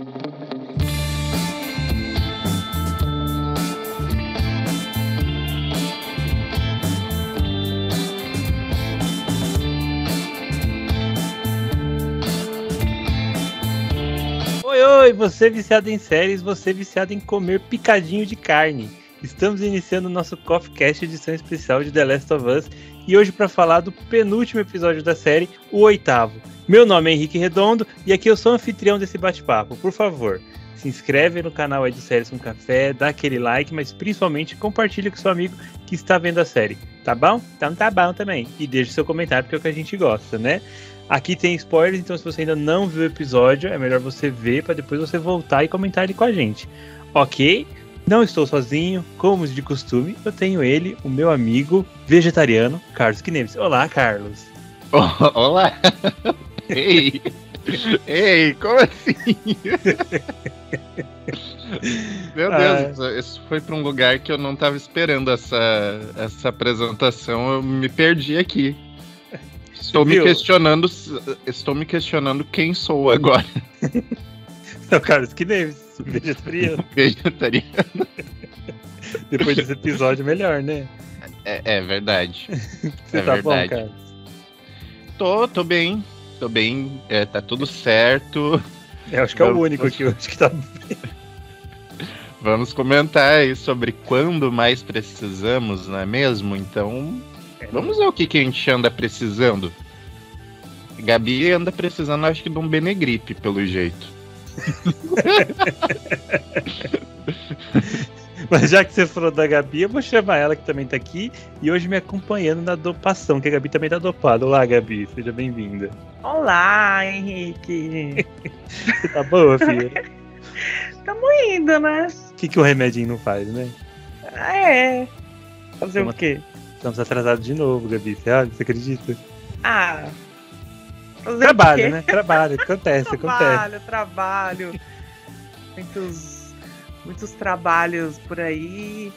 Oi, você viciado em séries, você viciado em comer picadinho de carne. Estamos iniciando o nosso Coffee Cast, edição especial de The Last of Us, e hoje para falar do penúltimo episódio da série, o 8º. Meu nome é Henrique Redondo e aqui eu sou o anfitrião desse bate-papo. Por favor, se inscreve no canal aí do Séries com Café, dá aquele like, mas principalmente compartilha com seu amigo que está vendo a série, tá bom? Então tá bom também. E deixa seu comentário porque é o que a gente gosta, né? Aqui tem spoilers, então se você ainda não viu o episódio, é melhor você ver para depois você voltar e comentar ele com a gente. Ok? Não estou sozinho, como de costume, eu tenho ele, o meu amigo vegetariano, Carlos Kneves. Olá, Carlos. Olá! Ei! Ei, como assim? Meu Deus, isso foi para um lugar que eu não estava esperando essa apresentação, eu me perdi aqui. Estou me questionando quem sou agora. É o Carlos Kneves, vegetariano. Vegetariano. Depois desse episódio, melhor, né? É verdade. Você tá verdade. Bom, Carlos? Tô bem. Tá tudo certo. Acho que é o único aqui hoje que tá bem. Vamos comentar aí sobre quando mais precisamos, não é mesmo? Então, vamos ver o que a gente anda precisando. Gabi anda precisando, acho que, de um Benegripe, pelo jeito. Mas já que você falou da Gabi, eu vou chamar ela, que também tá aqui, e hoje me acompanhando na dopação, que a Gabi também tá dopada. Olá, Gabi, seja bem-vinda. Olá, Henrique. Você tá boa, filha? Tamo indo, né? O que o remedinho não faz, né? Fazer o quê? Estamos atrasados de novo, Gabi. Você acredita? Fazer trabalho, né? Trabalho. Acontece. Trabalho. Muitos trabalhos por aí.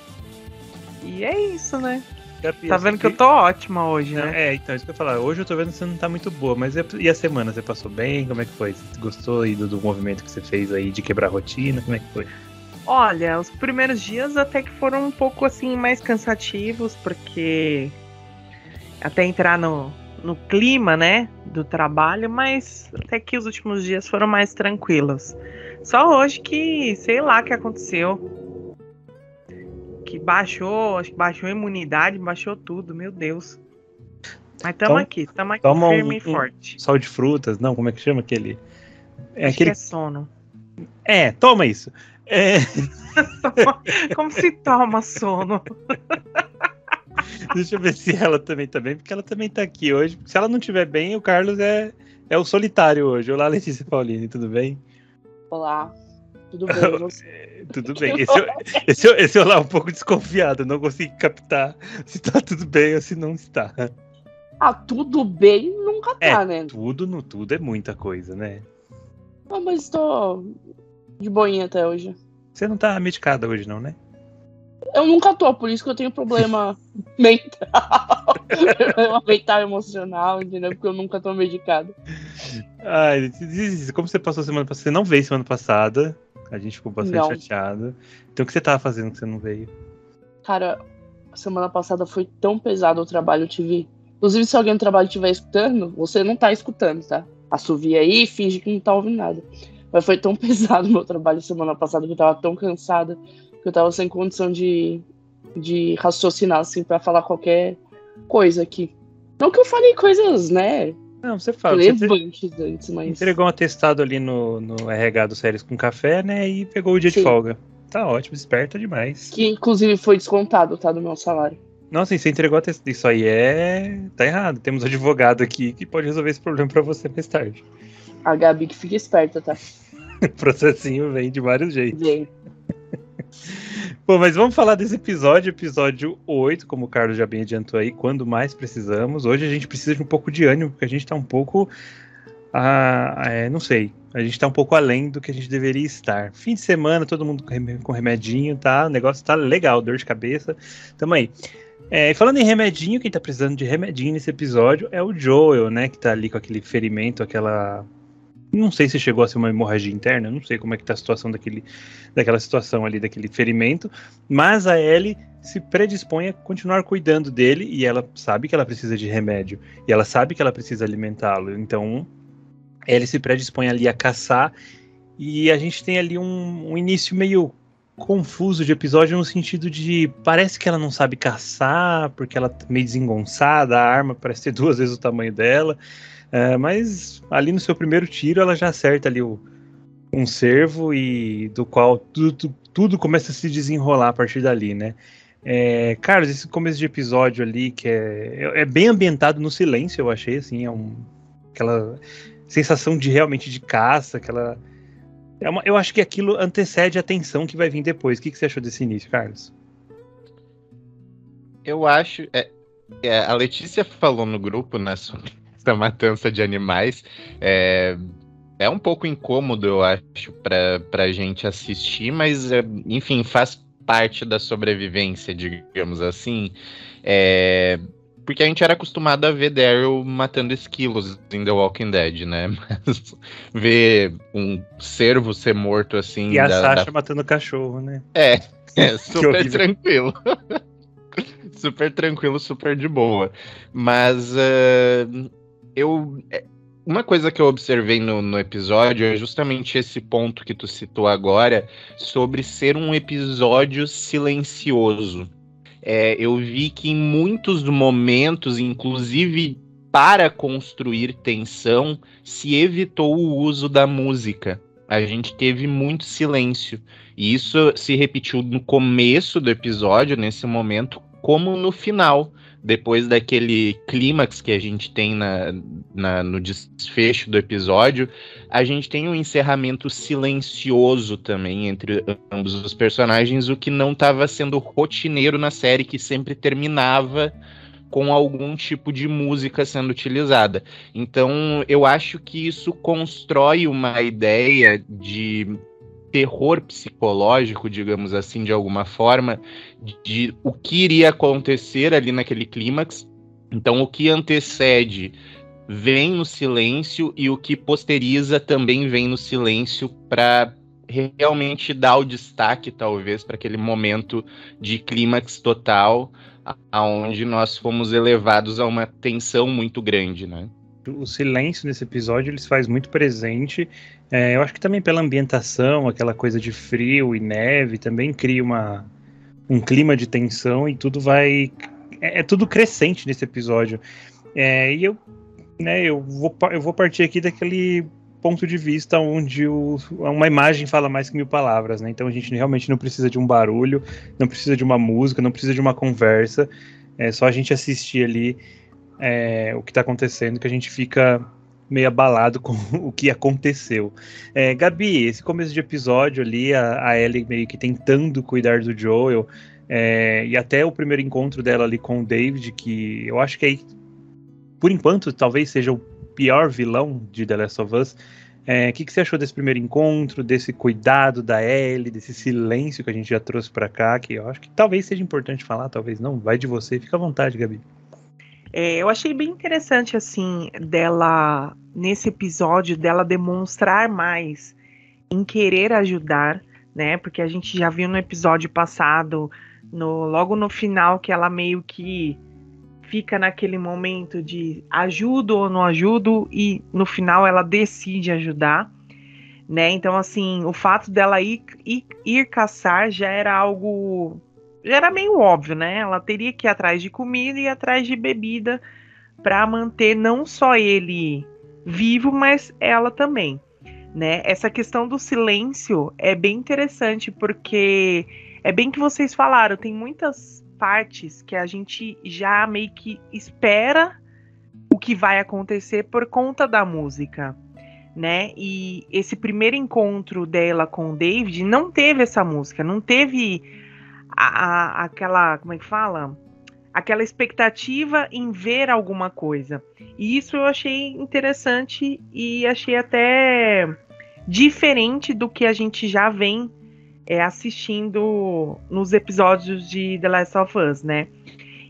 E é isso, né? Gabi, tá vendo que eu tô ótima hoje, não, né? Então, isso que eu ia falar. Hoje eu tô vendo que você não tá muito boa, mas e a semana? Você passou bem? Como é que foi? Você gostou aí do movimento que você fez aí de quebrar a rotina? Como é que foi? Olha, os primeiros dias até que foram um pouco assim mais cansativos, porque até entrar no clima, né, do trabalho, mas até que os últimos dias foram mais tranquilos. Só hoje que, sei lá o que aconteceu, que acho que baixou a imunidade, baixou tudo, meu Deus. Mas estamos aqui firme e forte. Sal de frutas, não, como é que chama aquele? Acho que é sono. Toma isso. Como se toma sono? Deixa eu ver se ela também tá bem, porque ela também tá aqui hoje. Se ela não estiver bem, o Carlos é o solitário hoje. Olá, Letícia Paulini, tudo bem? Olá, tudo bem? Tudo bem. Esse olá é um pouco desconfiado, não consegui captar se tá tudo bem ou se não está. Tudo bem nunca tá, né? Tudo é muita coisa, né? Mas tô de boinha até hoje. Você não tá medicada hoje, não, né? Eu nunca tô, por isso que eu tenho problema mental. Problema mental, emocional, entendeu? Porque eu nunca tô medicado. Como você passou semana passada? Você não veio semana passada. A gente ficou bastante chateado. Então o que você tava fazendo que você não veio? Cara, semana passada foi tão pesado o trabalho, eu tive... Inclusive, se alguém do trabalho estiver escutando, você não tá escutando, tá? Assovia aí e finge que não tá ouvindo nada. Mas foi tão pesado o meu trabalho semana passada que eu tava tão cansada que eu tava sem condição de raciocinar, assim, pra falar qualquer coisa aqui. Não que eu falei coisas, né? Não, você fala. Relevantes antes, mas... Entregou um atestado ali no RH do Séries com Café, né? E pegou o dia de folga. Tá ótimo, esperta demais. Que, inclusive, foi descontado, tá? Do meu salário. Nossa, e você entregou atestado. Isso aí tá errado. Temos um advogado aqui que pode resolver esse problema pra você mais tarde. A Gabi que fica esperta, tá? O processinho vem de vários jeitos. Vem. Bom, mas vamos falar desse episódio 8, como o Carlos já bem adiantou aí, quando mais precisamos. Hoje a gente precisa de um pouco de ânimo, porque a gente tá um pouco, não sei, a gente tá um pouco além do que a gente deveria estar. Fim de semana, todo mundo com remedinho, tá? O negócio tá legal, dor de cabeça, tamo aí. Falando em remedinho, quem tá precisando de remedinho nesse episódio é o Joel, né, que tá ali com aquele ferimento, aquela Não sei se chegou a ser uma hemorragia interna, não sei como é que tá a situação daquela situação ali, daquele ferimento, mas a Ellie se predispõe a continuar cuidando dele, e ela sabe que ela precisa de remédio, e ela sabe que ela precisa alimentá-lo, então Ellie se predispõe ali a caçar, e a gente tem ali um início meio confuso de episódio, no sentido de, parece que ela não sabe caçar, porque ela tá meio desengonçada, a arma parece ter 2 vezes o tamanho dela, mas ali no seu primeiro tiro ela já acerta ali um cervo, e do qual tudo começa a se desenrolar a partir dali, né? Carlos, esse começo de episódio ali, que é bem ambientado no silêncio, eu achei, assim, aquela sensação de realmente de caça, eu acho que aquilo antecede a tensão que vai vir depois. O que você achou desse início, Carlos? Eu acho... a Letícia falou no grupo, né, sobre essa matança de animais. É um pouco incômodo, eu acho, pra gente assistir, mas, enfim, faz parte da sobrevivência, digamos assim. Porque a gente era acostumado a ver Daryl matando esquilos em The Walking Dead, né? Mas ver um cervo ser morto assim... E a Sasha matando cachorro, né? Super tranquilo. Super tranquilo, super de boa. Mas uma coisa que eu observei no episódio é justamente esse ponto que tu citou agora, sobre ser um episódio silencioso. Eu vi que em muitos momentos, inclusive para construir tensão, se evitou o uso da música. A gente teve muito silêncio. E isso se repetiu no começo do episódio, nesse momento, como no final. Depois daquele clímax que a gente tem no desfecho do episódio, a gente tem um encerramento silencioso também entre ambos os personagens, o que não estava sendo rotineiro na série, que sempre terminava com algum tipo de música sendo utilizada. Então, eu acho que isso constrói uma ideia de terror psicológico, digamos assim, de alguma forma, de o que iria acontecer ali naquele clímax. Então, o que antecede vem no silêncio, e o que posteriza também vem no silêncio, para realmente dar o destaque, talvez, para aquele momento de clímax total, aonde nós fomos elevados a uma tensão muito grande, né? O silêncio nesse episódio ele se faz muito presente. Eu acho que também pela ambientação, aquela coisa de frio e neve, também cria um clima de tensão, e tudo vai... É tudo crescente nesse episódio. E eu vou partir aqui daquele ponto de vista onde uma imagem fala mais que 1000 palavras, né? Então a gente realmente não precisa de um barulho, não precisa de uma música, não precisa de uma conversa. É só a gente assistir ali o que está acontecendo, que a gente fica meio abalado com o que aconteceu. Gabi, esse começo de episódio ali, a Ellie meio que tentando cuidar do Joel, e até o primeiro encontro dela ali com o David, que eu acho que aí, por enquanto, talvez seja o pior vilão de The Last of Us. O que você achou desse primeiro encontro, desse cuidado da Ellie, desse silêncio que a gente já trouxe para cá, que eu acho que talvez seja importante falar, talvez não, vai de você, fica à vontade, Gabi. Eu achei bem interessante, assim, dela, nesse episódio, dela demonstrar mais em querer ajudar, né? Porque a gente já viu no episódio passado, logo no final, que ela meio que fica naquele momento de ajudo ou não ajudo, e no final ela decide ajudar, né? Então, assim, o fato dela ir caçar já era algo... já era meio óbvio, né? Ela teria que ir atrás de comida e atrás de bebida para manter não só ele vivo, mas ela também, né? Essa questão do silêncio é bem interessante, porque é bem que vocês falaram, tem muitas partes que a gente já meio que espera o que vai acontecer por conta da música, né? E esse primeiro encontro dela com o David não teve essa música, não teve aquela, como é que fala? Aquela expectativa em ver alguma coisa. E isso eu achei interessante e achei até diferente do que a gente já vem assistindo nos episódios de The Last of Us, né?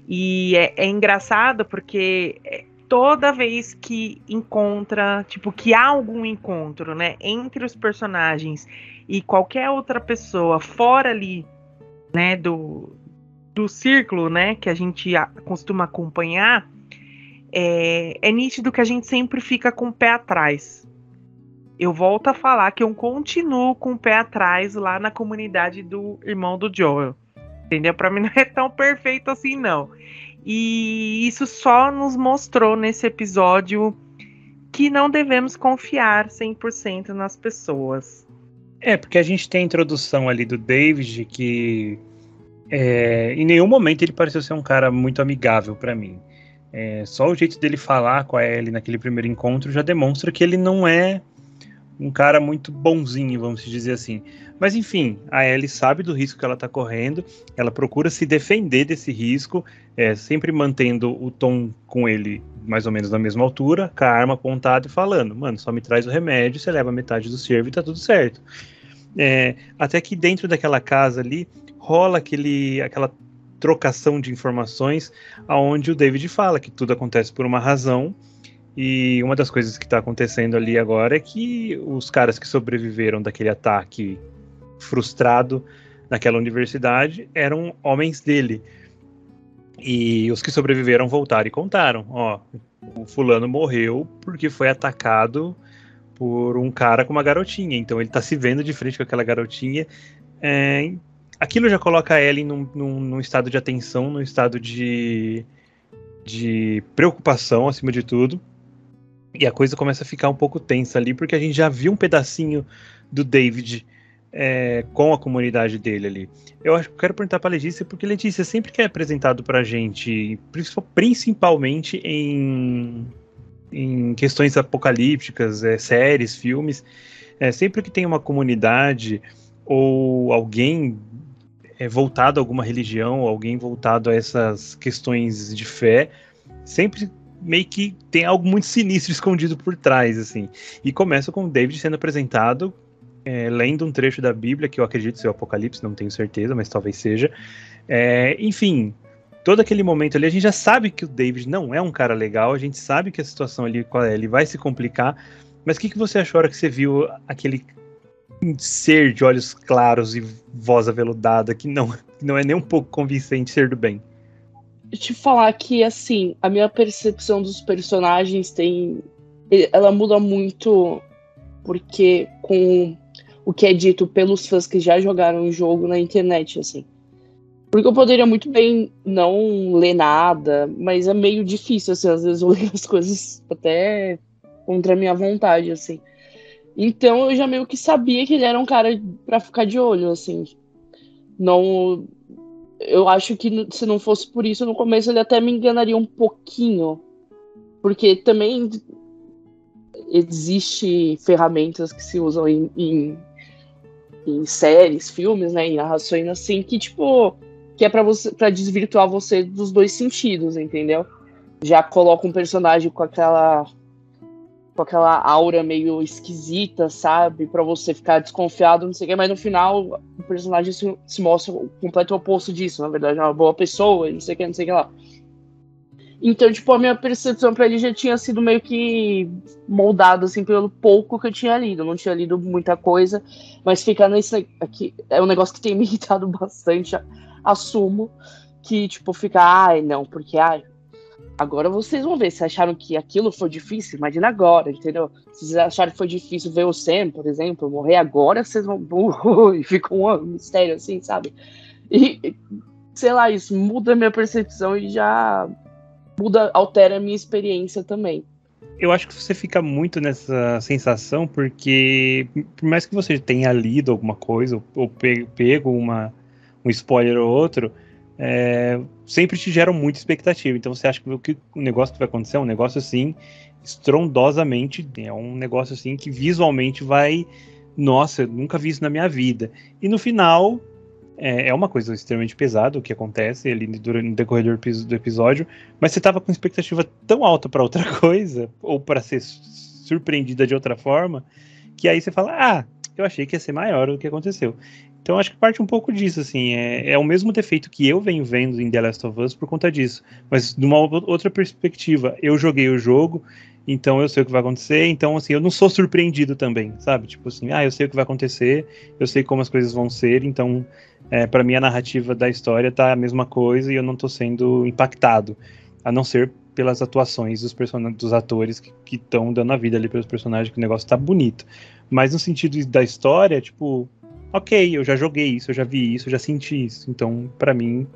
E é engraçado porque toda vez que encontra, tipo, que há algum encontro, né, entre os personagens e qualquer outra pessoa fora ali, né, do círculo, né, que a gente costuma acompanhar, é nítido que a gente sempre fica com o pé atrás. Eu volto a falar que eu continuo com o pé atrás lá na comunidade do irmão do Joel. Entendeu? Pra mim não é tão perfeito assim, não. E isso só nos mostrou nesse episódio que não devemos confiar 100% nas pessoas. Porque a gente tem a introdução ali do David que em nenhum momento ele pareceu ser um cara muito amigável pra mim. Só o jeito dele falar com a Ellie naquele primeiro encontro já demonstra que ele não é um cara muito bonzinho, vamos dizer assim. Mas enfim, a Ellie sabe do risco que ela tá correndo, ela procura se defender desse risco, sempre mantendo o tom com ele mais ou menos na mesma altura, com a arma apontada e falando, mano, só me traz o remédio, você leva metade do servo e tá tudo certo. Até que dentro daquela casa ali, rola aquela trocação de informações, onde o David fala que tudo acontece por uma razão. E uma das coisas que está acontecendo ali agora é que os caras que sobreviveram daquele ataque frustrado naquela universidade eram homens dele. E os que sobreviveram voltaram e contaram: ó, o fulano morreu porque foi atacado por um cara com uma garotinha. Então ele tá se vendo de frente com aquela garotinha. Aquilo já coloca a Ellie num estado de atenção, num estado de preocupação acima de tudo. E a coisa começa a ficar um pouco tensa ali, porque a gente já viu um pedacinho do David com a comunidade dele ali. Eu quero perguntar pra Letícia, porque Letícia, sempre que é apresentado pra gente, principalmente em questões apocalípticas, séries, filmes, sempre que tem uma comunidade ou alguém voltado a alguma religião, alguém voltado a essas questões de fé, sempre meio que tem algo muito sinistro escondido por trás, assim. E começa com o David sendo apresentado, lendo um trecho da Bíblia, que eu acredito ser o Apocalipse, não tenho certeza, mas talvez seja. Enfim, todo aquele momento ali, a gente já sabe que o David não é um cara legal, a gente sabe que a situação ali com ele vai se complicar, mas o que você achou na hora que você viu aquele ser de olhos claros e voz aveludada, que não é nem um pouco convincente ser do bem? Te falar que, assim, a minha percepção dos personagens ela muda muito, porque com o que é dito pelos fãs que já jogaram o jogo na internet, assim. Porque eu poderia muito bem não ler nada, mas é meio difícil, assim, às vezes eu leio as coisas até contra a minha vontade, assim. Então eu já meio que sabia que ele era um cara pra ficar de olho, assim. Não... Eu acho que se não fosse por isso, no começo ele até me enganaria um pouquinho. Porque também existe ferramentas que se usam em séries, filmes, né, em narrações assim, que tipo, que é pra desvirtuar você dos dois sentidos, entendeu? Já coloca um personagem com aquela aura meio esquisita, sabe? Pra você ficar desconfiado, não sei o que, mas no final o personagem se mostra o completo oposto disso. Na verdade, é uma boa pessoa, não sei o que lá. Então, tipo, a minha percepção pra ele já tinha sido meio que moldada, assim, pelo pouco que eu tinha lido. Eu não tinha lido muita coisa, mas ficar nesse aqui é um negócio que tem me irritado bastante, assumo, que, tipo, ficar, não, porque, agora vocês vão ver. Se acharam que aquilo foi difícil, imagina agora, entendeu? Se vocês acharam que foi difícil ver o Sam, por exemplo, morrer agora, vocês vão... e fica um mistério assim, sabe? E, sei lá, isso muda a minha percepção e já altera a minha experiência também. Eu acho que você fica muito nessa sensação porque, por mais que você tenha lido alguma coisa ou pego um spoiler ou outro, sempre te geram muita expectativa. Então você acha que o negócio que vai acontecer é um negócio assim, estrondosamente, é um negócio assim que visualmente vai... Nossa, eu nunca vi isso na minha vida. E no final, é uma coisa extremamente pesada o que acontece ali no decorrer do episódio, mas você tava com expectativa tão alta para outra coisa, ou para ser surpreendida de outra forma, que aí você fala, eu achei que ia ser maior do que aconteceu. Então acho que parte um pouco disso, assim, é o mesmo defeito que eu venho vendo em The Last of Us por conta disso, mas de uma outra perspectiva. Eu joguei o jogo, então eu sei o que vai acontecer, então assim, eu não sou surpreendido também, sabe? Tipo assim, eu sei o que vai acontecer, eu sei como as coisas vão ser, então pra mim a narrativa da história tá a mesma coisa e eu não tô sendo impactado, a não ser pelas atuações dos atores que estão dando a vida ali pelos personagens, que o negócio tá bonito. Mas no sentido da história, tipo, ok, eu já joguei isso, eu já vi isso, eu já senti isso. Então, pra mim,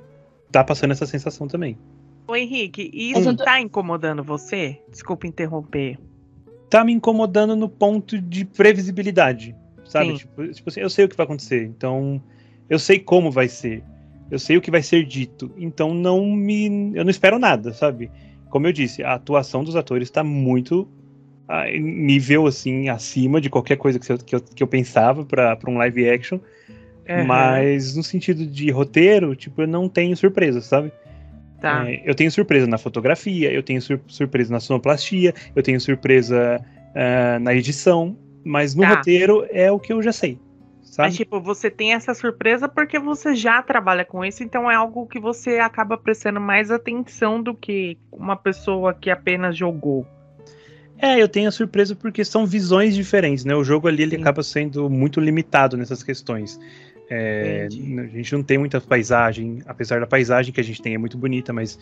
tá passando essa sensação também. Ô Henrique, isso tá incomodando você? Desculpa interromper. Tá me incomodando no ponto de previsibilidade, sabe? Tipo assim, eu sei o que vai acontecer, então eu sei como vai ser, eu sei o que vai ser dito, então eu não espero nada, sabe? Como eu disse, a atuação dos atores tá muito nível assim acima de qualquer coisa que eu pensava para um live action, mas no sentido de roteiro, tipo, eu não tenho surpresa, sabe? Tá. Eu tenho surpresa na fotografia, eu tenho surpresa na sonoplastia, eu tenho surpresa na edição, mas no roteiro é o que eu já sei, sabe? Mas tipo, você tem essa surpresa porque você já trabalha com isso, então é algo que você acaba prestando mais atenção do que uma pessoa que apenas jogou. Eu tenho a surpresa porque são visões diferentes, né? O jogo ali ele acaba sendo muito limitado nessas questões. A gente não tem muita paisagem, apesar da paisagem que a gente tem é muito bonita, mas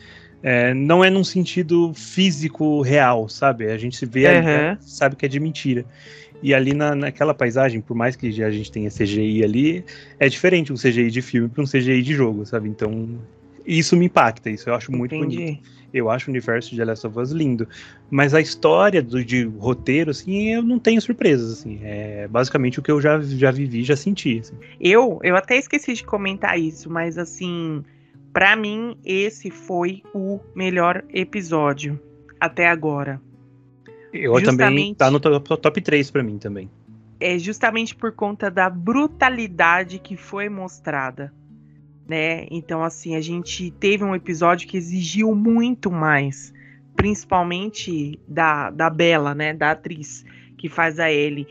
não é num sentido físico real, sabe? A gente se vê ali, sabe que é de mentira. E ali naquela paisagem, por mais que a gente tenha CGI ali, é diferente um CGI de filme para um CGI de jogo, sabe? Então, isso me impacta, isso eu acho muito bonito. Eu acho o universo de The Last of Us lindo. Mas a história de roteiro, assim, eu não tenho surpresas, assim. É basicamente o que eu já vivi, já senti, assim. Eu até esqueci de comentar isso, mas assim, pra mim, esse foi o melhor episódio até agora. Eu também, tá no top 3 pra mim também. É justamente por conta da brutalidade que foi mostrada, né? Então, assim, a gente teve um episódio que exigiu muito mais, principalmente da Bella, né? Da atriz que faz a Ellie.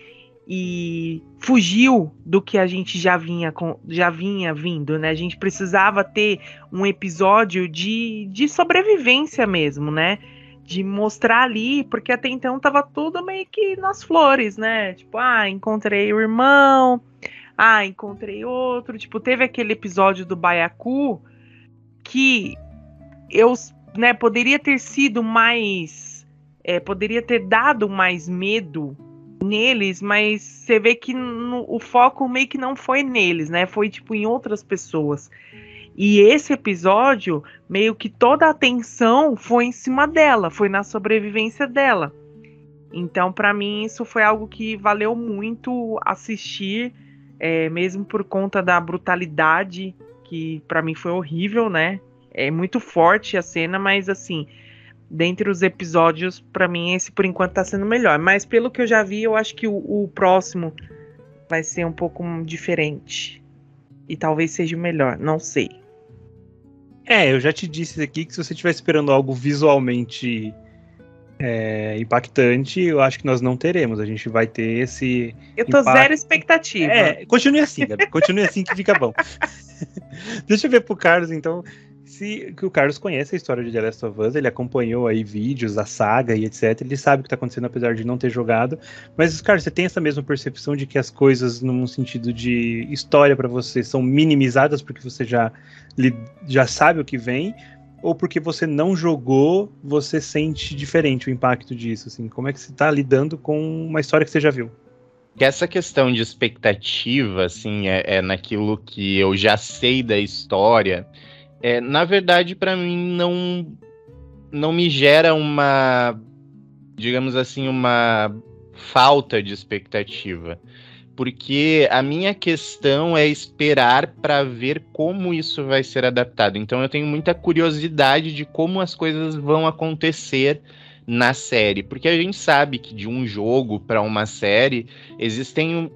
E fugiu do que a gente já vinha vindo, né? A gente precisava ter um episódio de sobrevivência mesmo, né? De mostrar ali, porque até então tava tudo meio que nas flores, né? Tipo, encontrei o irmão, encontrei outro. Tipo, teve aquele episódio do Baiacu que eu, né, poderia ter sido mais... poderia ter dado mais medo neles, mas você vê que o foco meio que não foi neles, né? Foi, tipo, em outras pessoas. E esse episódio, meio que toda a atenção foi em cima dela, foi na sobrevivência dela. Então, pra mim, isso foi algo que valeu muito assistir, mesmo por conta da brutalidade, que pra mim foi horrível, né? É muito forte a cena, mas assim, dentre os episódios, pra mim, esse por enquanto tá sendo melhor. Mas pelo que eu já vi, eu acho que o próximo vai ser um pouco diferente. E talvez seja o melhor, não sei. Eu já te disse aqui que se você estiver esperando algo visualmente impactante, eu acho que nós não teremos. A gente vai ter esse... Eu tô zero expectativa. Continue assim, Gabi. Continue assim que fica bom. Deixa eu ver pro Carlos, então... que o Carlos conhece a história de The Last of Us, ele acompanhou aí vídeos, a saga e etc, ele sabe o que tá acontecendo apesar de não ter jogado, mas, Carlos, você tem essa mesma percepção de que as coisas, num sentido de história pra você, são minimizadas porque você já sabe o que vem, ou porque você não jogou, você sente diferente o impacto disso, assim? Como é que você tá lidando com uma história que você já viu? Essa questão de expectativa, assim, é naquilo que eu já sei da história... na verdade, para mim, não me gera uma, digamos assim, uma falta de expectativa. Porque a minha questão é esperar para ver como isso vai ser adaptado. Então eu tenho muita curiosidade de como as coisas vão acontecer na série. Porque a gente sabe que de um jogo para uma série existem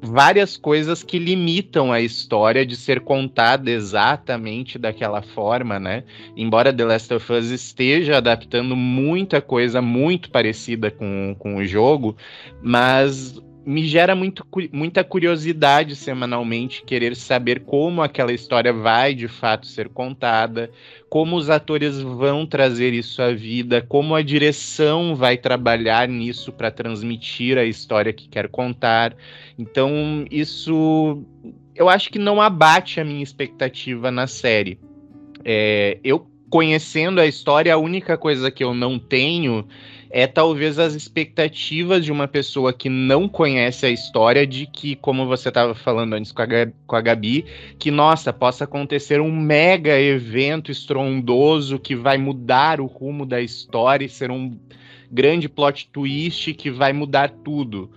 várias coisas que limitam a história de ser contada exatamente daquela forma, né? Embora The Last of Us esteja adaptando muita coisa muito parecida com o jogo, mas me gera muita curiosidade semanalmente, querer saber como aquela história vai de fato ser contada, como os atores vão trazer isso à vida, como a direção vai trabalhar nisso para transmitir a história que quer contar. Então, isso eu acho que não abate a minha expectativa na série. Eu conhecendo a história, a única coisa que eu não tenho é talvez as expectativas de uma pessoa que não conhece a história, de que, como você estava falando antes com a Gabi, que, nossa, possa acontecer um mega evento estrondoso que vai mudar o rumo da história e ser um grande plot twist que vai mudar tudo.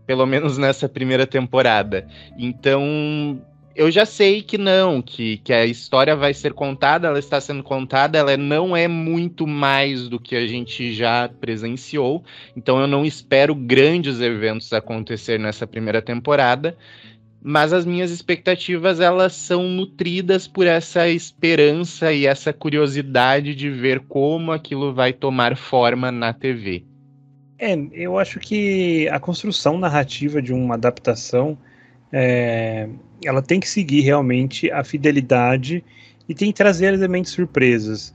Pelo menos nessa primeira temporada. Então, eu já sei que não, que a história vai ser contada, ela está sendo contada, ela não é muito mais do que a gente já presenciou, então eu não espero grandes eventos acontecer nessa primeira temporada, mas as minhas expectativas, elas são nutridas por essa esperança e essa curiosidade de ver como aquilo vai tomar forma na TV. Eu acho que a construção narrativa de uma adaptação ela tem que seguir realmente a fidelidade e tem que trazer elementos surpresas.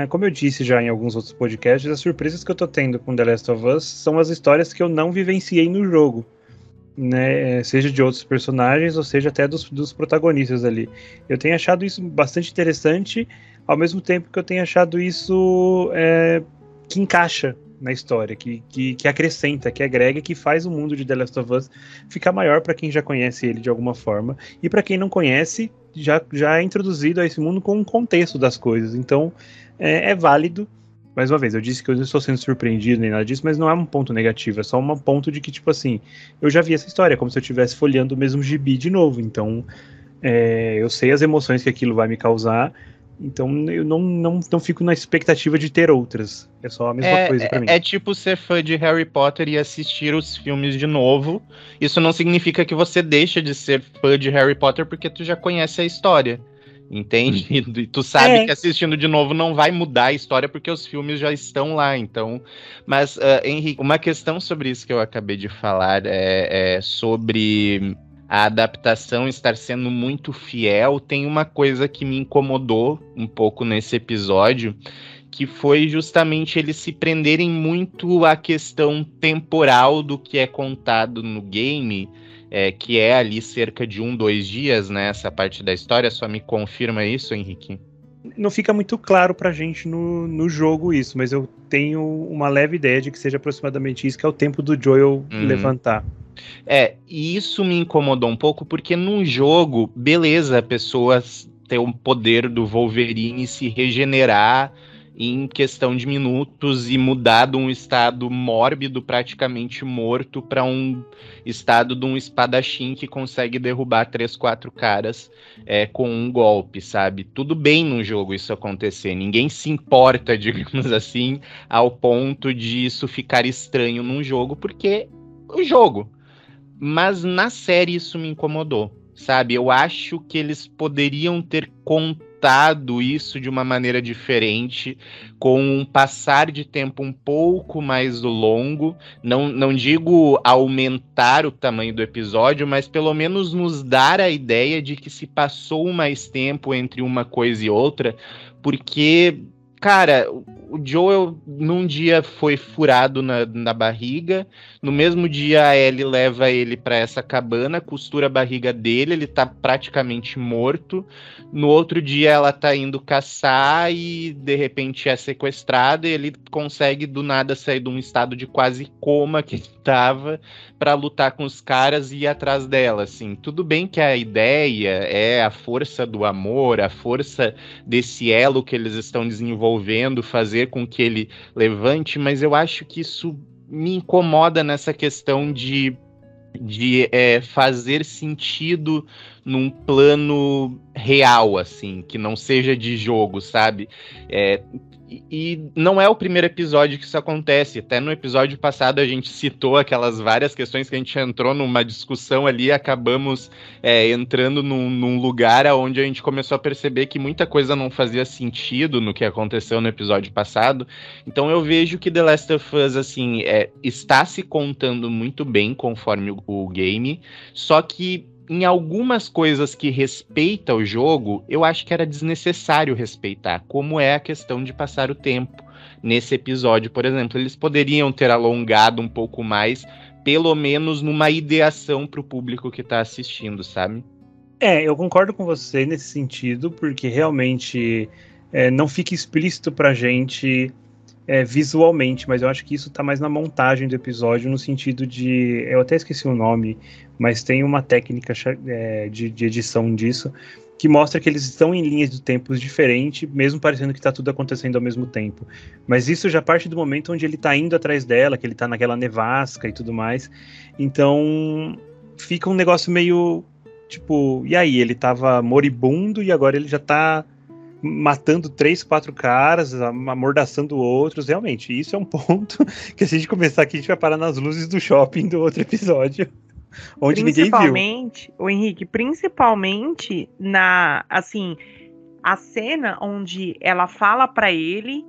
Como eu disse já em alguns outros podcasts, as surpresas que eu tô tendo com The Last of Us são as histórias que eu não vivenciei no jogo, né? Seja de outros personagens ou seja até dos protagonistas ali. Eu tenho achado isso bastante interessante, ao mesmo tempo que eu tenho achado isso que encaixa na história, que acrescenta, que agrega, que faz o mundo de The Last of Us ficar maior para quem já conhece ele de alguma forma, e para quem não conhece, já é introduzido a esse mundo com um contexto das coisas. Então, é válido. Mais uma vez, eu disse que eu não estou sendo surpreendido nem nada disso, mas não é um ponto negativo, é só um ponto de que, tipo assim, eu já vi essa história, como se eu estivesse folheando o mesmo gibi de novo. Então, eu sei as emoções que aquilo vai me causar. Então eu não fico na expectativa de ter outras. É só a mesma coisa pra mim. É tipo ser fã de Harry Potter e assistir os filmes de novo. Isso não significa que você deixa de ser fã de Harry Potter porque tu já conhece a história. Entende? E tu sabe que assistindo de novo não vai mudar a história porque os filmes já estão lá. Então, mas, Henrique, uma questão sobre isso que eu acabei de falar é sobre a adaptação estar sendo muito fiel. Tem uma coisa que me incomodou um pouco nesse episódio, que foi justamente eles se prenderem muito à questão temporal do que é contado no game, que é ali cerca de 1-2 dias, né? Essa parte da história. Só me confirma isso, Henrique? Não fica muito claro pra gente no jogo isso, mas eu tenho uma leve ideia de que seja aproximadamente isso, que é o tempo do Joel levantar. E isso me incomodou um pouco, porque num jogo, beleza, a pessoa tem o poder do Wolverine se regenerar em questão de minutos e mudar de um estado mórbido, praticamente morto, para um estado de um espadachim que consegue derrubar 3-4 caras com um golpe, sabe? Tudo bem no jogo isso acontecer, ninguém se importa, digamos assim, ao ponto de isso ficar estranho num jogo, porque o jogo. Mas na série isso me incomodou, sabe? Eu acho que eles poderiam ter contado isso de uma maneira diferente, com um passar de tempo um pouco mais longo. Não digo aumentar o tamanho do episódio, mas pelo menos nos dar a ideia de que se passou mais tempo entre uma coisa e outra, porque, cara, o Joel num dia foi furado na barriga, no mesmo dia a Ellie leva ele para essa cabana, costura a barriga dele, ele tá praticamente morto. No outro dia ela tá indo caçar e de repente é sequestrada, e ele consegue do nada sair de um estado de quase coma que estava para lutar com os caras e ir atrás dela, assim. Tudo bem que a ideia é a força do amor, a força desse elo que eles estão desenvolvendo, fazer com que ele levante, mas eu acho que isso me incomoda nessa questão de fazer sentido num plano real, assim, que não seja de jogo, sabe? E não é o primeiro episódio que isso acontece. Até no episódio passado a gente citou aquelas várias questões que a gente entrou numa discussão ali e acabamos entrando num lugar onde a gente começou a perceber que muita coisa não fazia sentido no que aconteceu no episódio passado. Então eu vejo que The Last of Us assim, está se contando muito bem conforme o game, só que em algumas coisas que respeita o jogo, eu acho que era desnecessário respeitar, como é a questão de passar o tempo nesse episódio, por exemplo. Eles poderiam ter alongado um pouco mais, pelo menos numa ideação para o público que está assistindo, sabe? Eu concordo com você nesse sentido, porque realmente não fica explícito pra gente visualmente, mas eu acho que isso tá mais na montagem do episódio, no sentido de... Eu até esqueci o nome, mas tem uma técnica de edição disso, que mostra que eles estão em linhas de tempos diferentes, mesmo parecendo que tá tudo acontecendo ao mesmo tempo. Mas isso já parte do momento onde ele tá indo atrás dela, que ele tá naquela nevasca e tudo mais. Então, fica um negócio meio... Tipo, e aí? Ele tava moribundo e agora ele já tá matando 3, 4 caras, amordaçando outros, realmente, isso é um ponto que se a gente começar aqui, a gente vai parar nas luzes do shopping do outro episódio, onde ninguém viu. O Henrique, principalmente assim, a cena onde ela fala pra ele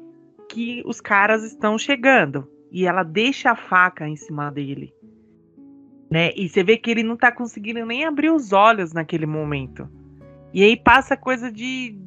que os caras estão chegando, e ela deixa a faca em cima dele, né, e você vê que ele não tá conseguindo nem abrir os olhos naquele momento, e aí passa coisa de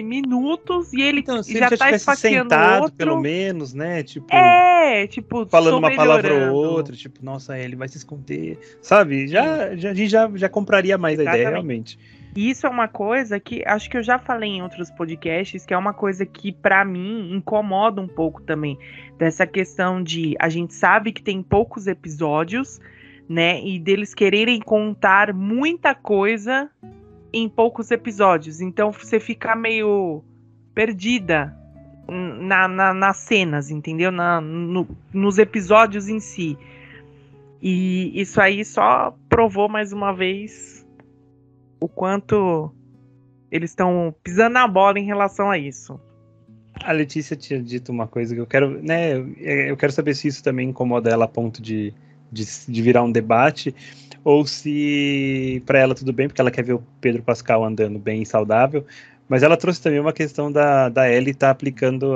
minutos, e ele então, se já ele tá esfaqueando sentado, outro. pelo menos, né, tô falando uma palavra ou melhorando. outra, tipo, nossa, ele vai se esconder, sabe, a gente já compraria mais Exatamente. a ideia, realmente. E isso é uma coisa que, acho que eu já falei em outros podcasts, que é uma coisa que, pra mim, incomoda um pouco também, dessa questão de, a gente sabe que tem poucos episódios, né, e deles quererem contar muita coisa em poucos episódios, então você fica meio perdida nas cenas, entendeu? Nos episódios em si. E isso aí só provou mais uma vez o quanto eles estão pisando na bola em relação a isso. A Letícia tinha dito uma coisa que eu quero, né? Eu quero saber se isso também incomoda ela a ponto de virar um debate, ou se para ela tudo bem, porque ela quer ver o Pedro Pascal andando bem e saudável, mas ela trouxe também uma questão da Ellie estar aplicando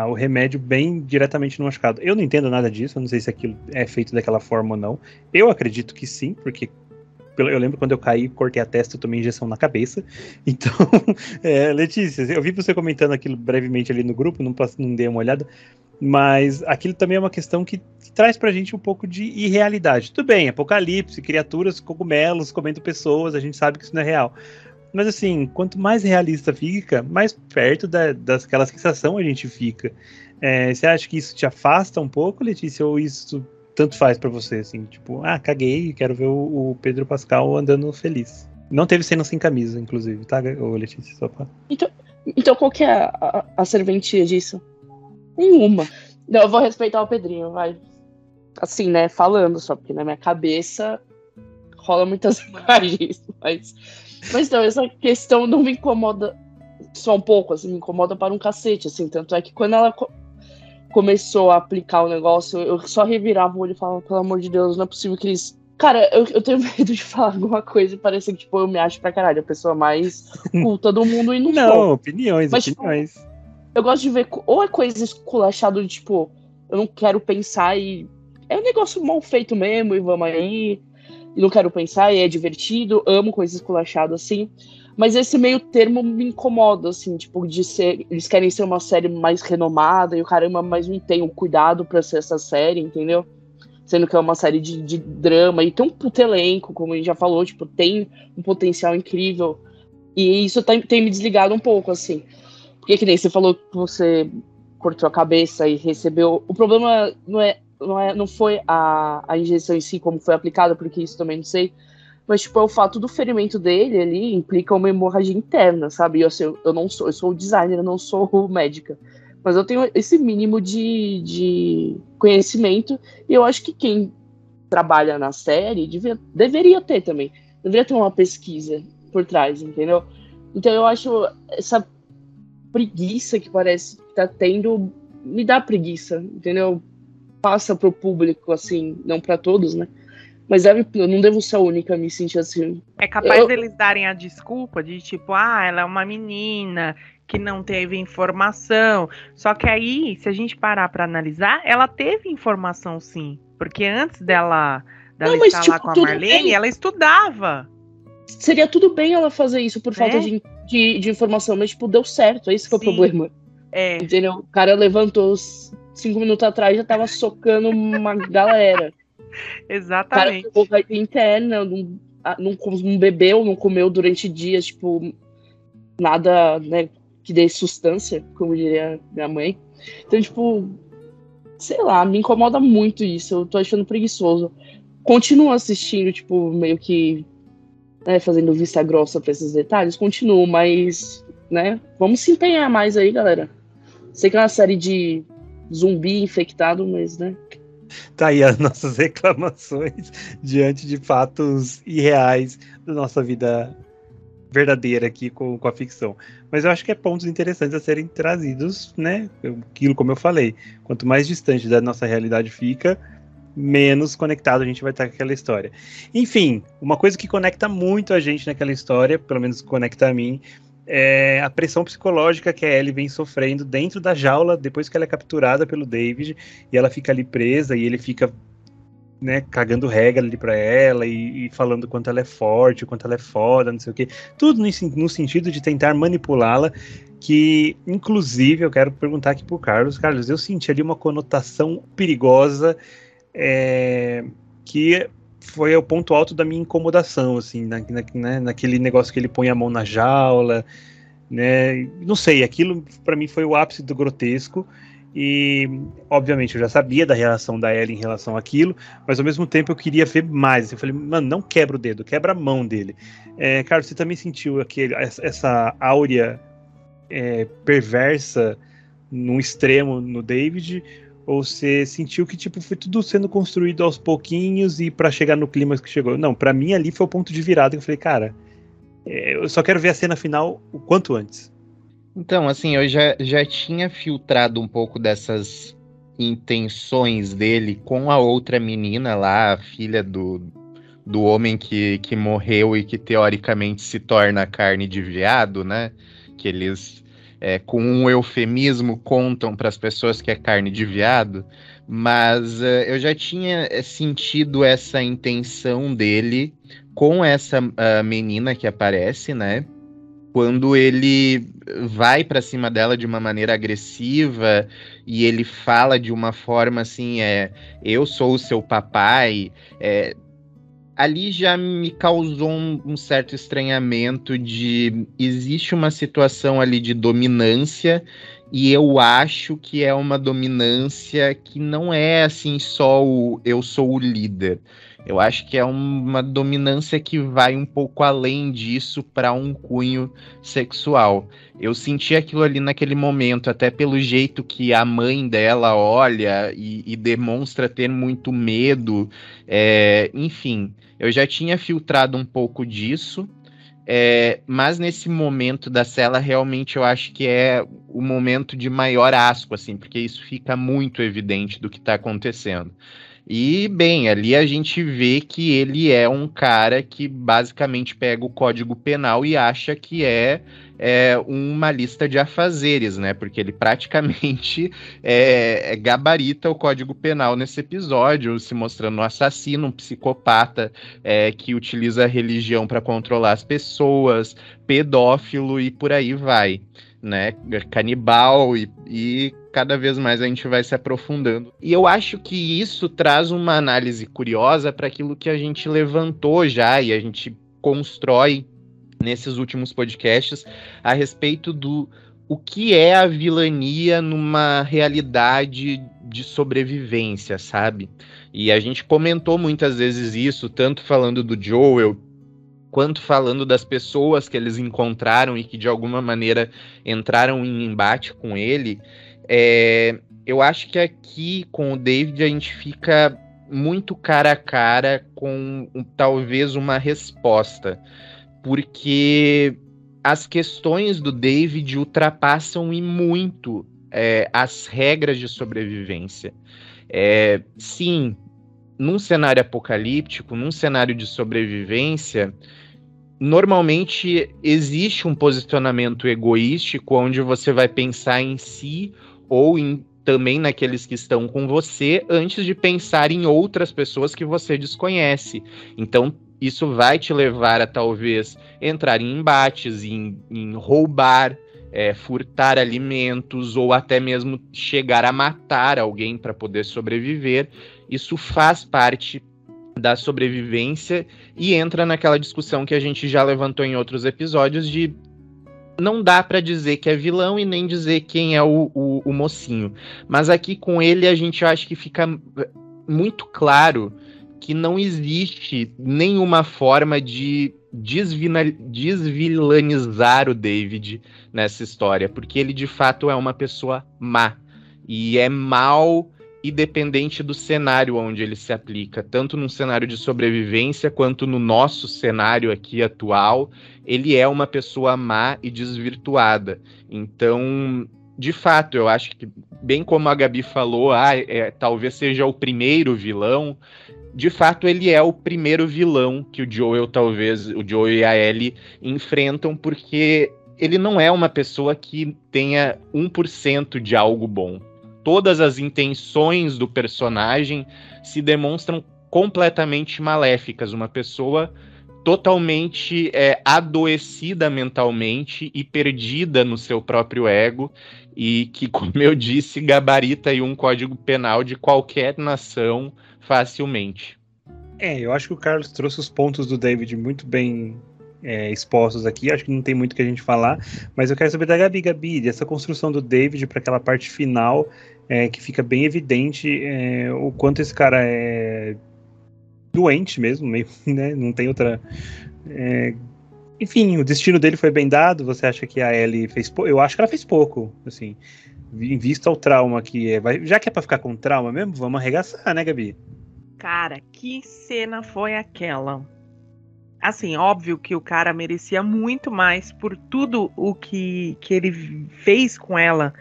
o remédio bem diretamente no machucado. Eu não entendo nada disso, eu não sei se aquilo é feito daquela forma ou não. Eu acredito que sim, porque eu lembro quando eu caí, cortei a testa, eu tomei injeção na cabeça. Então, Letícia, eu vi você comentando aquilo brevemente ali no grupo, não dei uma olhada, mas aquilo também é uma questão que traz pra gente um pouco de irrealidade. Tudo bem, apocalipse, criaturas, cogumelos, comendo pessoas, a gente sabe que isso não é real. Mas assim, quanto mais realista fica, mais perto daquela sensação a gente fica. Você acha que isso te afasta um pouco, Letícia, ou isso tanto faz pra você, assim, tipo, caguei, quero ver o Pedro Pascal andando feliz. Não teve cena sem camisa, inclusive, tá, Letícia? Só pra... Então qual que é a serventia disso? Nenhuma. Não, eu vou respeitar o Pedrinho, vai. Assim, né, falando só, porque na minha cabeça rola muitas imagens, mas então, essa questão não me incomoda só um pouco, assim, me incomoda para um cacete, assim, tanto é que quando ela começou a aplicar o negócio, eu só revirava o olho e falava, pelo amor de Deus, não é possível que eles... Cara, eu tenho medo de falar alguma coisa e parecer que, tipo, eu me acho pra caralho a pessoa mais culta do mundo e não sou. Não, opiniões. Tipo, eu gosto de ver, ou é coisa esculachada de, tipo, eu não quero pensar e... É um negócio mal feito mesmo, e vamos aí, e não quero pensar, e é divertido, amo coisas esculachadas, assim. Mas esse meio termo me incomoda, assim, tipo, de ser... Eles querem ser uma série mais renomada, e o caramba, mas não tem o cuidado pra ser essa série, entendeu? Sendo que é uma série de drama, e tem um puto elenco, como a gente já falou, tipo, tem um potencial incrível. E isso tem me desligado um pouco, assim. Porque que nem você falou que você cortou a cabeça e recebeu... O problema não foi a injeção em si, como foi aplicada, porque isso também não sei. Mas, tipo, é o fato do ferimento dele ali implica uma hemorragia interna, sabe? E, assim, eu sou o designer, eu não sou médica. Mas eu tenho esse mínimo de conhecimento, e eu acho que quem trabalha na série deveria ter também. Deveria ter uma pesquisa por trás, entendeu? Então eu acho preguiça que parece que tá tendo, me dá preguiça, entendeu? Passa pro público, assim, não pra todos, né? Mas eu não devo ser a única a me sentir assim. É capaz deles darem a desculpa de tipo, ela é uma menina que não teve informação. Só que aí, se a gente parar pra analisar, ela teve informação sim. Porque antes dela estar lá com a Marlene, ela estudava. Seria tudo bem ela fazer isso por falta de informação, mas tipo, deu certo, é isso que é o problema. Entendeu? O cara levantou 5 minutos atrás, já tava socando uma galera. Exatamente. O cara vai ter interna, não bebeu, não comeu durante dias, tipo, nada, né, que dê sustância, como diria minha mãe. Então, tipo, sei lá, me incomoda muito isso, eu tô achando preguiçoso. Continuo assistindo, tipo, meio que, né, fazendo vista grossa pra esses detalhes, continuo, mas, né, vamos se empenhar mais aí, galera. Sei que é uma série de zumbi infectado, mas, né. Tá aí as nossas reclamações diante de fatos irreais da nossa vida verdadeira aqui com a ficção. Mas eu acho que é pontos interessantes a serem trazidos, né? Aquilo, como eu falei, quanto mais distante da nossa realidade fica, menos conectado a gente vai estar com aquela história. Enfim, uma coisa que conecta muito a gente naquela história, pelo menos conecta a mim, é a pressão psicológica que a Ellie vem sofrendo dentro da jaula depois que ela é capturada pelo David e ela fica ali presa e ele fica, né, cagando regra ali pra ela e falando quanto ela é forte, o quanto ela é foda, não sei o que, tudo no sentido de tentar manipulá-la, que inclusive eu quero perguntar aqui pro Carlos, eu senti ali uma conotação perigosa, que foi o ponto alto da minha incomodação, assim, naquele negócio que ele põe a mão na jaula, né, não sei, aquilo pra mim foi o ápice do grotesco, e obviamente eu já sabia da reação da Ellie em relação àquilo, mas ao mesmo tempo eu queria ver mais, eu falei, mano, não quebra o dedo, quebra a mão dele. Carlos, você também sentiu essa áurea perversa num extremo no David, ou você sentiu que tipo, foi tudo sendo construído aos pouquinhos e pra chegar no clímax que chegou? Não, pra mim ali foi o ponto de virada que eu falei, cara, eu só quero ver a cena final o quanto antes. Então, assim, eu já tinha filtrado um pouco dessas intenções dele com a outra menina lá, a filha do homem que morreu e que teoricamente se torna carne de veado, né? Que eles, com um eufemismo, contam para as pessoas que é carne de veado. Mas eu já tinha sentido essa intenção dele com essa menina que aparece, né? Quando ele vai pra cima dela de uma maneira agressiva e ele fala de uma forma assim, eu sou o seu papai, ali já me causou um certo estranhamento de existe uma situação ali de dominância e eu acho que é uma dominância que não é assim só o eu sou o líder. Eu acho que é uma dominância que vai um pouco além disso para um cunho sexual. Eu senti aquilo ali naquele momento, até pelo jeito que a mãe dela olha e demonstra ter muito medo. Enfim, eu já tinha filtrado um pouco disso, mas nesse momento da cela, realmente eu acho que é o momento de maior asco, assim, porque isso fica muito evidente do que está acontecendo. E, bem, ali a gente vê que ele é um cara que basicamente pega o Código Penal e acha que é uma lista de afazeres, né? Porque ele praticamente gabarita o Código Penal nesse episódio, se mostrando um assassino, um psicopata que utiliza a religião para controlar as pessoas, pedófilo e por aí vai, né? Canibal e cada vez mais a gente vai se aprofundando. E eu acho que isso traz uma análise curiosa para aquilo que a gente levantou já e a gente constrói nesses últimos podcasts a respeito do o que é a vilania numa realidade de sobrevivência, sabe? E a gente comentou muitas vezes isso, tanto falando do Joel, quanto falando das pessoas que eles encontraram e que de alguma maneira entraram em embate com ele. Eu acho que aqui com o David a gente fica muito cara a cara com talvez uma resposta, porque as questões do David ultrapassam e muito as regras de sobrevivência. Sim, num cenário apocalíptico, num cenário de sobrevivência, normalmente existe um posicionamento egoístico onde você vai pensar em si ou também naqueles que estão com você antes de pensar em outras pessoas que você desconhece. Então, isso vai te levar a talvez entrar em embates, em roubar, furtar alimentos ou até mesmo chegar a matar alguém para poder sobreviver. Isso faz parte da sobrevivência e entra naquela discussão que a gente já levantou em outros episódios de não dá para dizer que é vilão e nem dizer quem é o mocinho. Mas aqui com ele a gente acha que fica muito claro que não existe nenhuma forma de desvilanizar o David nessa história, porque ele de fato é uma pessoa má. E é mal independente do cenário onde ele se aplica, tanto num cenário de sobrevivência quanto no nosso cenário aqui atual, ele é uma pessoa má e desvirtuada. Então, de fato, eu acho que, bem como a Gabi falou, talvez seja o primeiro vilão, de fato ele é o primeiro vilão que o Joel e a Ellie enfrentam, porque ele não é uma pessoa que tenha 1% de algo bom. Todas as intenções do personagem se demonstram completamente maléficas. Uma pessoa totalmente adoecida mentalmente e perdida no seu próprio ego, e que, como eu disse, gabarita aí um código penal de qualquer nação facilmente. Eu acho que o Carlos trouxe os pontos do David muito bem expostos aqui. Acho que não tem muito que a gente falar, mas eu quero saber da Gabi, dessa construção do David para aquela parte final, que fica bem evidente o quanto esse cara é doente mesmo, meio, né? Não tem outra... Enfim, o destino dele foi bem dado. Você acha que a Ellie fez pouco? Eu acho que ela fez pouco, assim, em vista ao trauma que já que é pra ficar com trauma mesmo, vamos arregaçar, né, Gabi? Cara, que cena foi aquela? Assim, óbvio que o cara merecia muito mais por tudo o que ele fez com ela,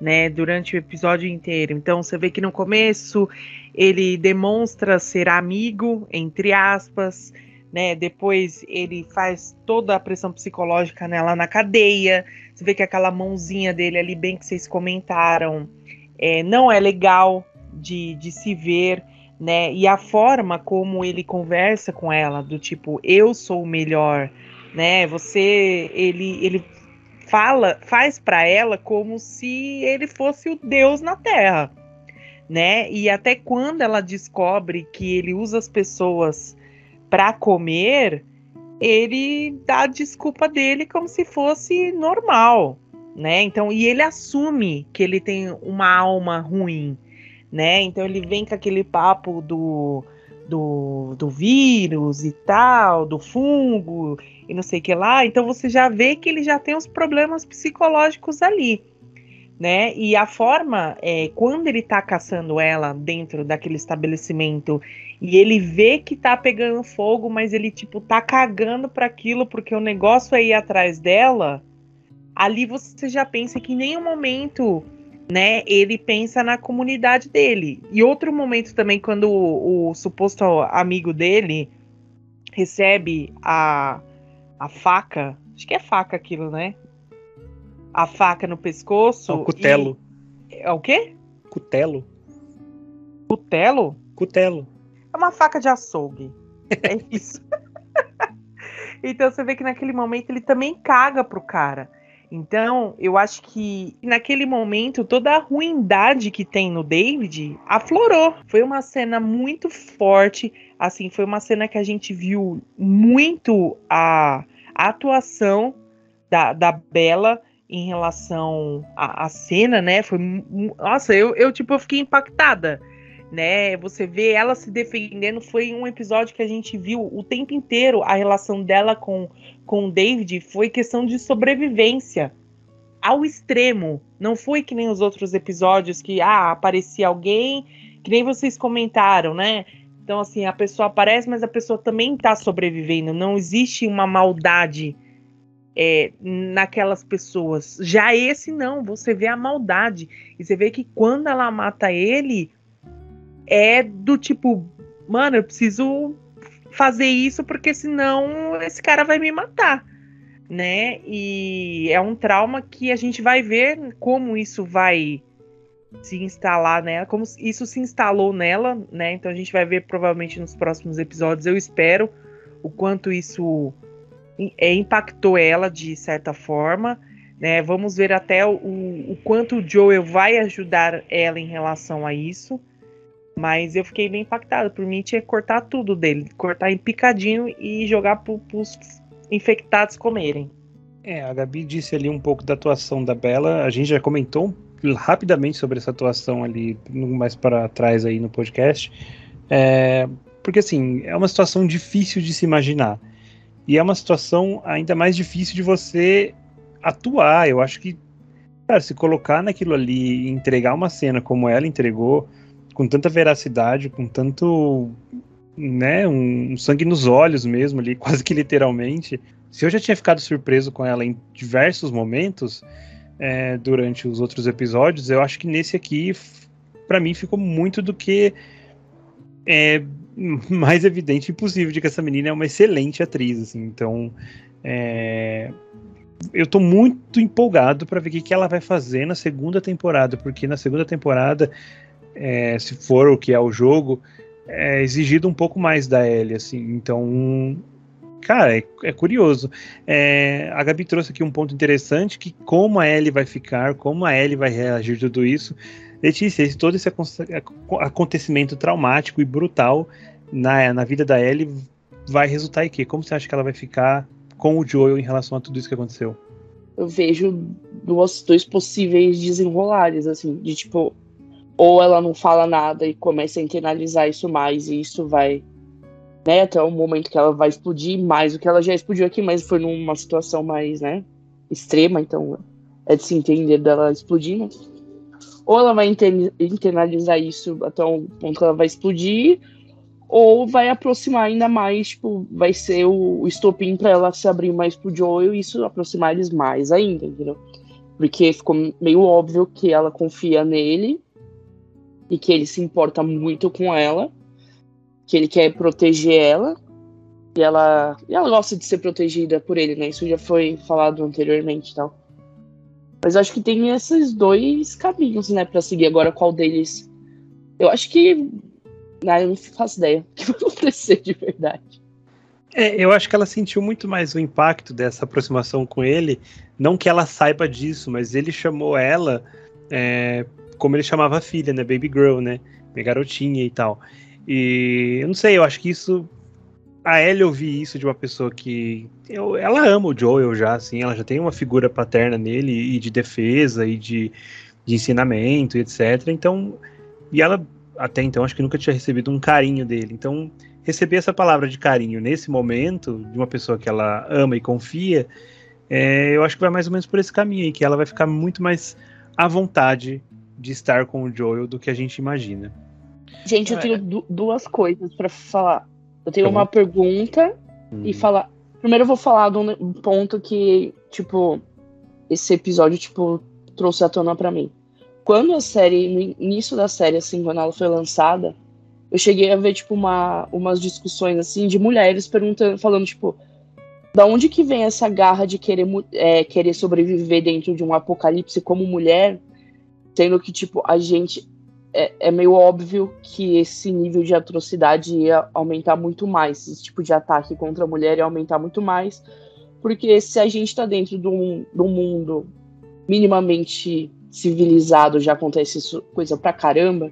né, durante o episódio inteiro. Então, você vê que no começo ele demonstra ser amigo, entre aspas, né? Depois ele faz toda a pressão psicológica nela na cadeia. Você vê que aquela mãozinha dele ali, bem que vocês comentaram, não é legal de se ver, né? E a forma como ele conversa com ela, do tipo, eu sou o melhor, né? Ele faz para ela como se ele fosse o Deus na Terra, né? E até quando ela descobre que ele usa as pessoas para comer, ele dá a desculpa dele como se fosse normal, né? Então, e ele assume que ele tem uma alma ruim, né? Então ele vem com aquele papo do vírus e tal, do fungo e não sei o que lá. Então você já vê que ele já tem os problemas psicológicos ali, né? E a forma, quando ele tá caçando ela dentro daquele estabelecimento e ele vê que tá pegando fogo, mas ele tipo tá cagando para aquilo porque o negócio é ir atrás dela, ali você já pensa que em nenhum momento, né, ele pensa na comunidade dele. E outro momento também, quando o suposto amigo dele recebe a faca, acho que é faca aquilo, né? A faca no pescoço. O cutelo. É o quê? Cutelo. Cutelo? Cutelo. É uma faca de açougue. É isso. Então você vê que naquele momento ele também caga pro cara. Então, eu acho que naquele momento toda a ruindade que tem no David aflorou. Foi uma cena muito forte, assim, foi uma cena que a gente viu muito a atuação da Bella em relação à cena, né? Foi, nossa, eu fiquei impactada, né? Você vê ela se defendendo. Foi um episódio que a gente viu o tempo inteiro a relação dela com o David foi questão de sobrevivência ao extremo. Não foi que nem os outros episódios que aparecia alguém, que nem vocês comentaram, né? Então, assim, a pessoa aparece, mas a pessoa também tá sobrevivendo. Não existe uma maldade naquelas pessoas. Já esse não, você vê a maldade. E você vê que quando ela mata ele, é do tipo, mano, eu preciso fazer isso porque senão esse cara vai me matar, né? E é um trauma que a gente vai ver como isso vai se instalar nela, como isso se instalou nela, né? Então a gente vai ver provavelmente nos próximos episódios, eu espero, o quanto isso impactou ela de certa forma, né? Vamos ver até o quanto o Joel vai ajudar ela em relação a isso. Mas eu fiquei bem impactada. Por mim, tinha que cortar tudo dele. Cortar em picadinho e jogar pros infectados comerem. A Gabi disse ali um pouco da atuação da Bella. A gente já comentou rapidamente sobre essa atuação ali, mais para trás aí no podcast. Porque, assim, é uma situação difícil de se imaginar. E é uma situação ainda mais difícil de você atuar. Eu acho que, cara, se colocar naquilo ali e entregar uma cena como ela entregou, com tanta veracidade, com tanto, né, um sangue nos olhos mesmo ali, quase que literalmente. Se eu já tinha ficado surpreso com ela em diversos momentos durante os outros episódios, eu acho que nesse aqui, pra mim, ficou muito do que mais evidente e possível de que essa menina é uma excelente atriz, assim. Então, eu tô muito empolgado pra ver o que ela vai fazer na segunda temporada, porque na segunda temporada, se for o que é o jogo, é exigido um pouco mais da Ellie, assim. Então, cara, é curioso. A Gabi trouxe aqui um ponto interessante, que como a Ellie vai ficar, como a Ellie vai reagir a tudo isso. Letícia, todo esse acontecimento traumático e brutal na vida da Ellie vai resultar em quê? Como você acha que ela vai ficar com o Joel em relação a tudo isso que aconteceu? Eu vejo dois possíveis desenrolares, assim, de tipo, ou ela não fala nada e começa a internalizar isso mais, e isso vai, né, até o momento que ela vai explodir mais do que ela já explodiu aqui, mas foi numa situação mais, né, extrema, então é de se entender dela explodindo. Ou ela vai internalizar isso até o ponto que ela vai explodir, ou vai aproximar ainda mais, tipo, vai ser o estopim para ela se abrir mais pro Joel e isso aproximar eles mais ainda, entendeu? Porque ficou meio óbvio que ela confia nele e que ele se importa muito com ela, que ele quer proteger ela, e ela gosta de ser protegida por ele, né? Isso já foi falado anteriormente e tal. Mas eu acho que tem esses dois caminhos, né, pra seguir. Agora, qual deles? Eu acho que... eu não faço ideia do que vai acontecer de verdade. Eu acho que ela sentiu muito mais o impacto dessa aproximação com ele, não que ela saiba disso, mas ele chamou ela... como ele chamava a filha, né, Baby Girl, né, minha garotinha e tal. E eu não sei, eu acho que isso, a Ellie ouvir isso de uma pessoa que, ela ama o Joel já, assim, ela já tem uma figura paterna nele, e de defesa, e de ensinamento, e etc. Então, e ela, até então, acho que nunca tinha recebido um carinho dele. Então, receber essa palavra de carinho nesse momento, de uma pessoa que ela ama e confia, eu acho que vai mais ou menos por esse caminho aí, que ela vai ficar muito mais à vontade de estar com o Joel do que a gente imagina. Gente, eu tenho duas coisas pra falar. Eu tenho uma pergunta e falar. Primeiro eu vou falar de um ponto que, tipo, esse episódio, tipo, trouxe à tona pra mim. Quando a série, no início da série, assim, quando ela foi lançada, eu cheguei a ver, tipo, umas discussões, assim, de mulheres perguntando, falando, tipo, da onde que vem essa garra de querer sobreviver dentro de um apocalipse como mulher, sendo que, tipo, a gente... É meio óbvio que esse nível de atrocidade ia aumentar muito mais. Esse tipo de ataque contra a mulher ia aumentar muito mais. Porque se a gente tá dentro de um mundo minimamente civilizado, já acontece isso, coisa pra caramba,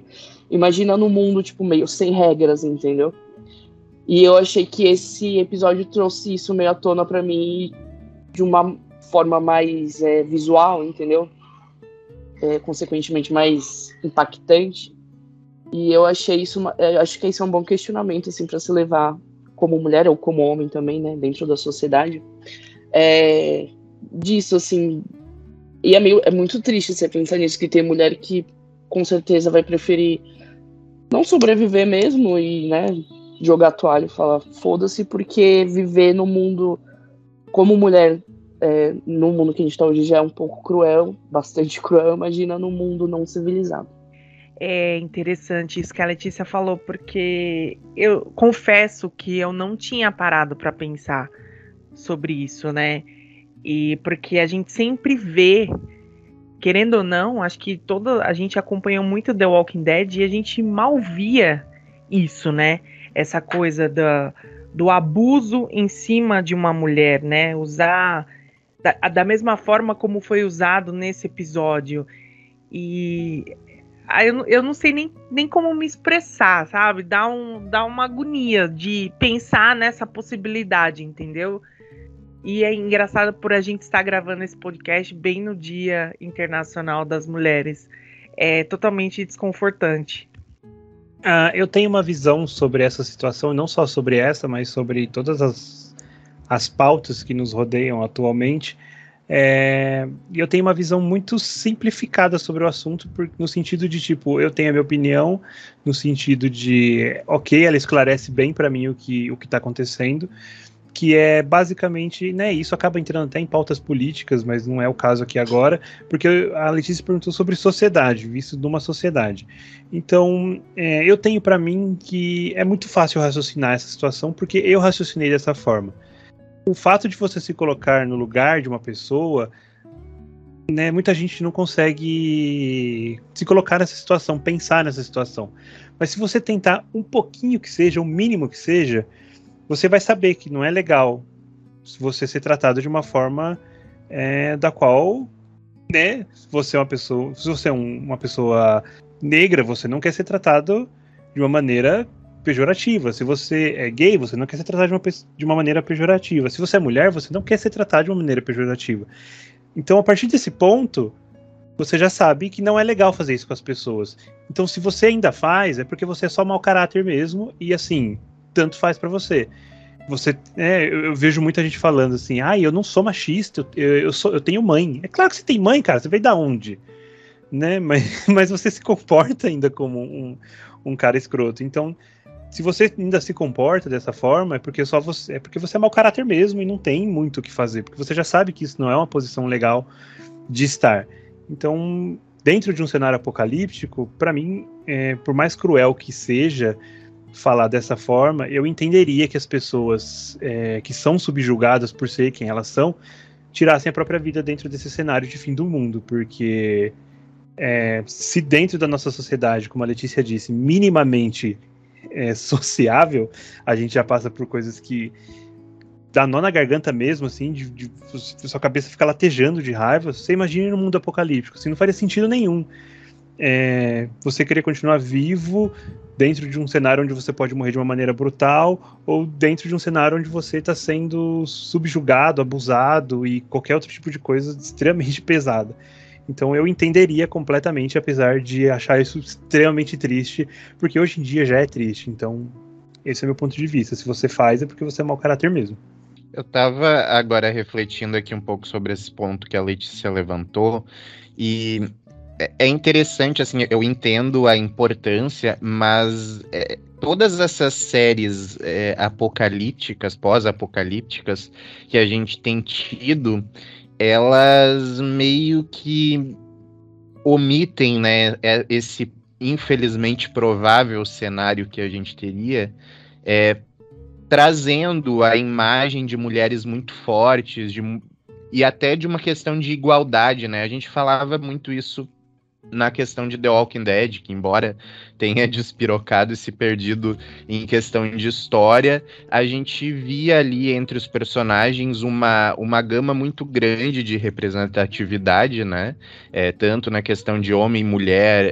imagina num mundo, tipo, meio sem regras, entendeu? E eu achei que esse episódio trouxe isso meio à tona pra mim de uma forma mais visual, entendeu? Consequentemente mais impactante, e eu achei isso acho que esse é um bom questionamento assim para se levar como mulher ou como homem também, né, dentro da sociedade, disso assim. E é muito triste você pensar nisso, que tem mulher que com certeza vai preferir não sobreviver mesmo e, né, jogar a toalha e falar foda-se, porque viver no mundo como mulher no mundo que a gente está hoje já é um pouco cruel, bastante cruel, imagina num mundo não civilizado. É interessante isso que a Letícia falou, porque eu confesso que eu não tinha parado para pensar sobre isso, né? E porque a gente sempre vê, querendo ou não, acho que a gente acompanhou muito The Walking Dead e a gente mal via isso, né? Essa coisa do abuso em cima de uma mulher, né? Usar da mesma forma como foi usado nesse episódio. E eu não sei nem como me expressar, sabe? Dá uma agonia de pensar nessa possibilidade, entendeu? E é engraçado por a gente estar gravando esse podcast bem no Dia Internacional das Mulheres. É totalmente desconfortante. Eu tenho uma visão sobre essa situação, não só sobre essa, mas sobre todas as pautas que nos rodeiam atualmente. E eu tenho uma visão muito simplificada sobre o assunto, no sentido de, tipo, eu tenho a minha opinião, no sentido de, ok, ela esclarece bem para mim o que está acontecendo, que é basicamente, né, isso acaba entrando até em pautas políticas, mas não é o caso aqui agora, porque a Letícia perguntou sobre sociedade, visto numa sociedade. Então, eu tenho para mim que é muito fácil raciocinar essa situação, porque eu raciocinei dessa forma. O fato de você se colocar no lugar de uma pessoa, né, muita gente não consegue se colocar nessa situação, pensar nessa situação. Mas se você tentar um pouquinho que seja, o mínimo que seja, você vai saber que não é legal se você ser tratado de uma forma da qual, né, se você é uma pessoa negra, você não quer ser tratado de uma maneira pejorativa. Se você é gay, você não quer ser tratado de uma maneira pejorativa. Se você é mulher, você não quer ser tratado de uma maneira pejorativa. Então, a partir desse ponto, você já sabe que não é legal fazer isso com as pessoas. Então, se você ainda faz, é porque você é só mau caráter mesmo, e assim, tanto faz pra você. Eu vejo muita gente falando assim, eu não sou machista, eu tenho mãe. É claro que você tem mãe, cara, você veio da onde? Né? Mas você se comporta ainda como um cara escroto. Então, se você ainda se comporta dessa forma, é porque você é mau caráter mesmo e não tem muito o que fazer, porque você já sabe que isso não é uma posição legal de estar. Então, dentro de um cenário apocalíptico, para mim, por mais cruel que seja falar dessa forma, eu entenderia que as pessoas que são subjugadas por ser quem elas são, tirassem a própria vida dentro desse cenário de fim do mundo, porque se dentro da nossa sociedade, como a Letícia disse, minimamente sociável, a gente já passa por coisas que dá nó na garganta mesmo, assim, de sua cabeça ficar latejando de raiva. Você imagina no mundo apocalíptico, assim, não faria sentido nenhum. Você querer continuar vivo dentro de um cenário onde você pode morrer de uma maneira brutal, ou dentro de um cenário onde você está sendo subjugado, abusado e qualquer outro tipo de coisa extremamente pesada. Então eu entenderia completamente, apesar de achar isso extremamente triste, porque hoje em dia já é triste. Então esse é o meu ponto de vista. Se você faz, é porque você é mau caráter mesmo. Eu estava agora refletindo aqui um pouco sobre esse ponto que a Letícia levantou, e é interessante, assim, eu entendo a importância, mas todas essas séries apocalípticas, pós-apocalípticas, que a gente tem tido, elas meio que omitem, né, esse infelizmente provável cenário que a gente teria, trazendo a imagem de mulheres muito fortes, e até de uma questão de igualdade, né? A gente falava muito isso na questão de The Walking Dead, que embora tenha despirocado e se perdido em questão de história, a gente via ali entre os personagens uma gama muito grande de representatividade, né? Tanto na questão de homem, mulher,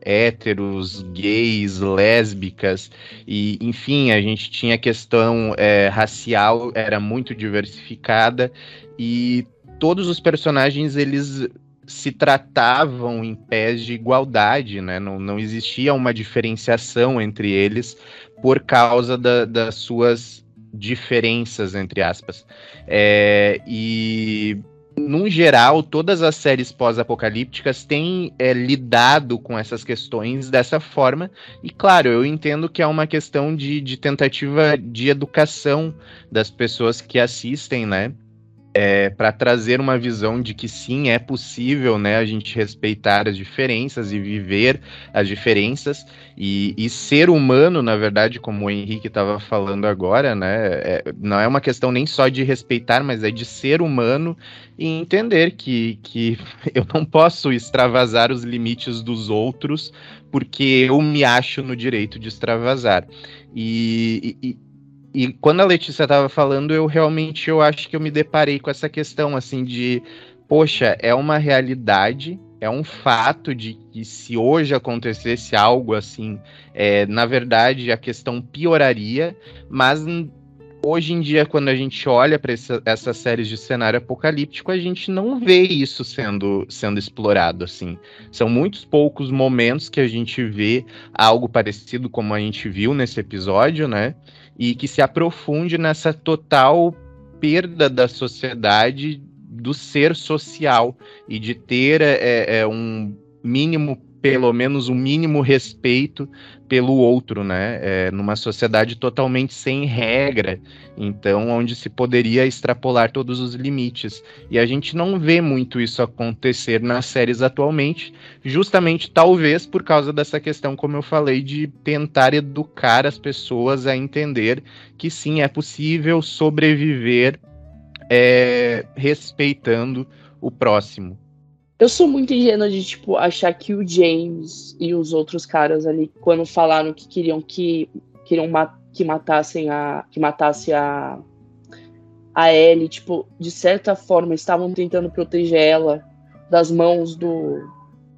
héteros, gays, lésbicas, e enfim, a gente tinha a questão racial, era muito diversificada, e todos os personagens, eles se tratavam em pés de igualdade, né? Não existia uma diferenciação entre eles por causa das suas diferenças, entre aspas. E, num geral, todas as séries pós-apocalípticas têm lidado com essas questões dessa forma, e claro, eu entendo que é uma questão de tentativa de educação das pessoas que assistem, né? para trazer uma visão de que sim, é possível, né, a gente respeitar as diferenças e viver as diferenças e ser humano, na verdade, como o Henrique estava falando agora, né, não é uma questão nem só de respeitar, mas é de ser humano e entender que eu não posso extravasar os limites dos outros porque eu me acho no direito de extravasar. E quando a Letícia estava falando, eu acho que eu me deparei com essa questão, assim, de, poxa, é uma realidade, é um fato de que se hoje acontecesse algo assim, na verdade a questão pioraria, mas hoje em dia, quando a gente olha para essas séries de cenário apocalíptico, a gente não vê isso sendo explorado, assim. São muitos poucos momentos que a gente vê algo parecido como a gente viu nesse episódio, né? E que se aprofunde nessa total perda da sociedade, do ser social, e de ter um mínimo, pelo menos um mínimo respeito pelo outro, né? Numa sociedade totalmente sem regra, então onde se poderia extrapolar todos os limites. E a gente não vê muito isso acontecer nas séries atualmente, justamente talvez por causa dessa questão, como eu falei, de tentar educar as pessoas a entender que sim, é possível sobreviver respeitando o próximo. Eu sou muito ingênua de, tipo, achar que o James e os outros caras ali, quando falaram que queriam que matasse a Ellie, tipo, de certa forma estavam tentando proteger ela das mãos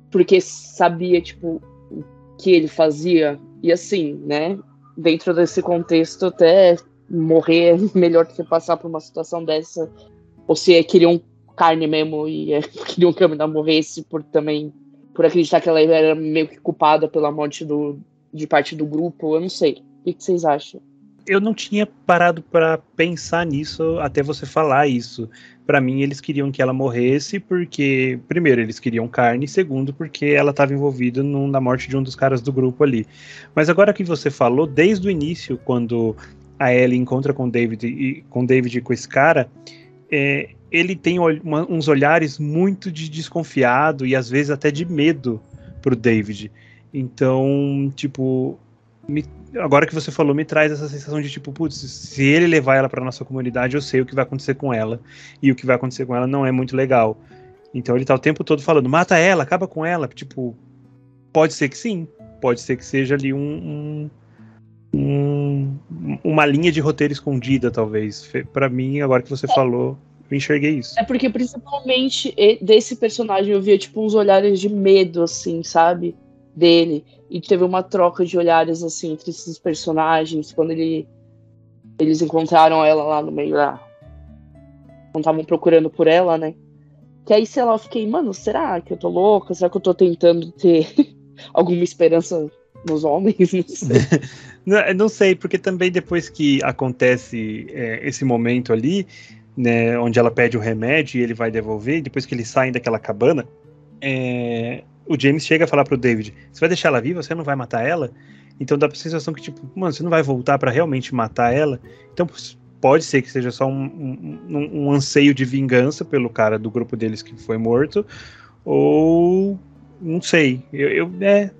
porque sabia, tipo, o que ele fazia. E assim, né, dentro desse contexto, até morrer é melhor do que passar por uma situação dessa. Ou se queriam carne mesmo e queriam que a menina morresse por acreditar que ela era meio que culpada pela morte de parte do grupo, eu não sei. O que vocês acham? Eu não tinha parado para pensar nisso até você falar isso. Para mim, eles queriam que ela morresse porque, primeiro, eles queriam carne, segundo, porque ela estava envolvida na morte de um dos caras do grupo ali. Mas agora que você falou, desde o início, quando a Ellie encontra com o David e com esse cara, ele tem uns olhares muito de desconfiado e às vezes até de medo pro David. Então, tipo, agora que você falou, me traz essa sensação de tipo, putz, se ele levar ela pra nossa comunidade, eu sei o que vai acontecer com ela. E o que vai acontecer com ela não é muito legal. Então ele tá o tempo todo falando, mata ela, acaba com ela. Tipo, pode ser que sim. Pode ser que seja ali uma linha de roteiro escondida, talvez. Pra mim, agora que você falou, eu enxerguei isso. É porque, principalmente, desse personagem, eu via, tipo, uns olhares de medo, assim, sabe? Dele. E teve uma troca de olhares, assim, entre esses personagens, quando eles encontraram ela lá no meio lá. Quando estavam procurando por ela, né? Que aí, sei lá, eu fiquei, mano, será que eu tô louca? Será que eu tô tentando ter alguma esperança nos homens? Não sei. Não sei, porque também depois que acontece esse momento ali, né, onde ela pede o remédio e ele vai devolver, depois que eles saem daquela cabana, o James chega a falar pro David, você vai deixar ela viva? Você não vai matar ela? Então dá pra sensação que, tipo, mano, você não vai voltar pra realmente matar ela? Então pode ser que seja só um anseio de vingança pelo cara do grupo deles que foi morto, ou não sei.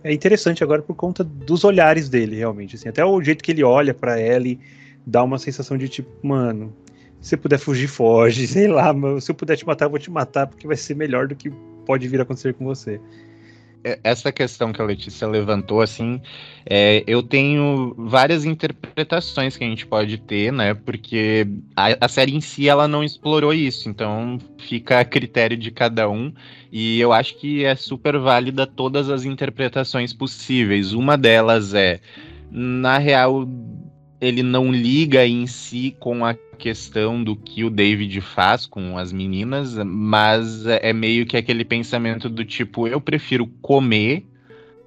É interessante agora por conta dos olhares dele, realmente. Assim, até o jeito que ele olha pra Ellie dá uma sensação de tipo, mano, se você puder fugir, foge, sei lá, mas se eu puder te matar, eu vou te matar, porque vai ser melhor do que pode vir a acontecer com você. Essa questão que a Letícia levantou, assim, eu tenho várias interpretações que a gente pode ter, né, porque a série em si, ela não explorou isso, então fica a critério de cada um, e eu acho que é super válida todas as interpretações possíveis. Uma delas na real, ele não liga em si com a questão do que o David faz com as meninas, mas é meio que aquele pensamento do tipo, eu prefiro comer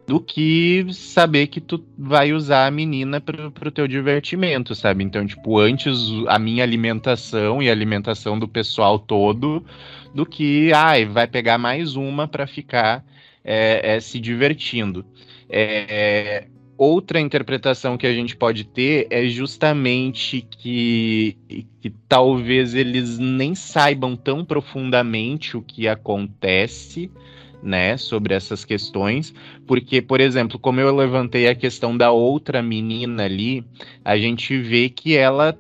do que saber que tu vai usar a menina pro teu divertimento, sabe? Então, tipo, antes a minha alimentação e a alimentação do pessoal todo, do que, vai pegar mais uma pra ficar se divertindo. outra interpretação que a gente pode ter é justamente que talvez eles nem saibam tão profundamente o que acontece, né, sobre essas questões, porque, por exemplo, como eu levantei a questão da outra menina ali, a gente vê que ela,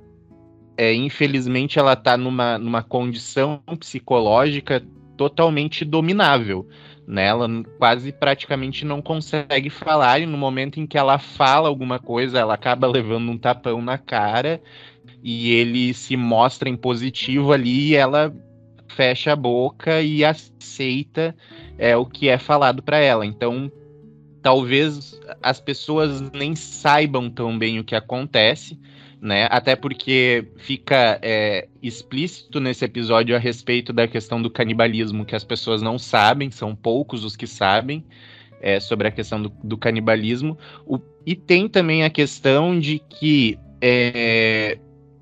infelizmente, ela tá numa condição psicológica totalmente dominável, né? Ela quase praticamente não consegue falar, e no momento em que ela fala alguma coisa, ela acaba levando um tapão na cara, e ele se mostra impositivo ali, e ela fecha a boca e aceita o que é falado para ela. Então, talvez as pessoas nem saibam tão bem o que acontece, né? Até porque fica explícito nesse episódio a respeito da questão do canibalismo, que as pessoas não sabem, são poucos os que sabem sobre a questão do canibalismo. E tem também a questão de que,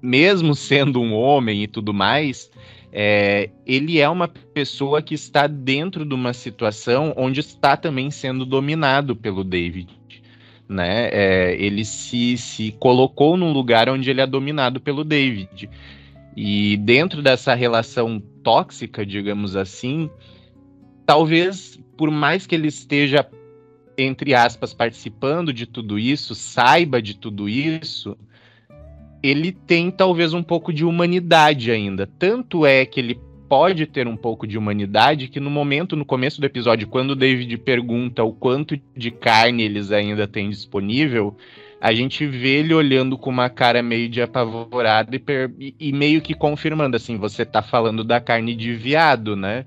mesmo sendo um homem e tudo mais, ele é uma pessoa que está dentro de uma situação onde está também sendo dominado pelo David, né? Ele se colocou num lugar onde ele é dominado pelo David. E dentro dessa relação tóxica, digamos assim, talvez, por mais que ele esteja, entre aspas, participando de tudo isso, saiba de tudo isso, ele tem talvez um pouco de humanidade ainda. Tanto é que ele pode ter um pouco de humanidade que no começo do episódio, quando o David pergunta o quanto de carne eles ainda têm disponível, a gente vê ele olhando com uma cara meio de apavorado e meio que confirmando, assim, você tá falando da carne de viado, né?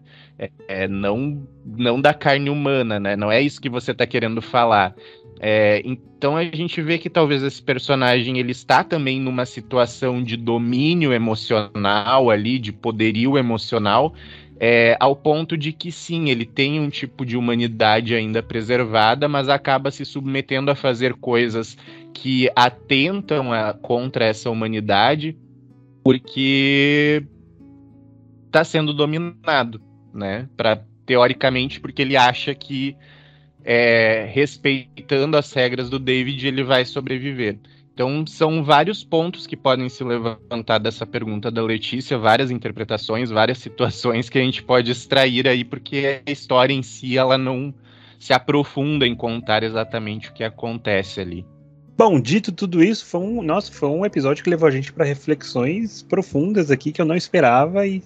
Não da carne humana, né? Não é isso que você tá querendo falar. Então a gente vê que talvez esse personagem ele está também numa situação de domínio emocional ali, de poderio emocional, ao ponto de que sim, ele tem um tipo de humanidade ainda preservada, mas acaba se submetendo a fazer coisas que atentam contra essa humanidade, porque está sendo dominado, né? Teoricamente, porque ele acha que respeitando as regras do David, ele vai sobreviver. Então, são vários pontos que podem se levantar dessa pergunta da Letícia, várias interpretações, várias situações que a gente pode extrair aí, porque a história em si, ela não se aprofunda em contar exatamente o que acontece ali. Bom, dito tudo isso, foi um episódio que levou a gente para reflexões profundas aqui, que eu não esperava, e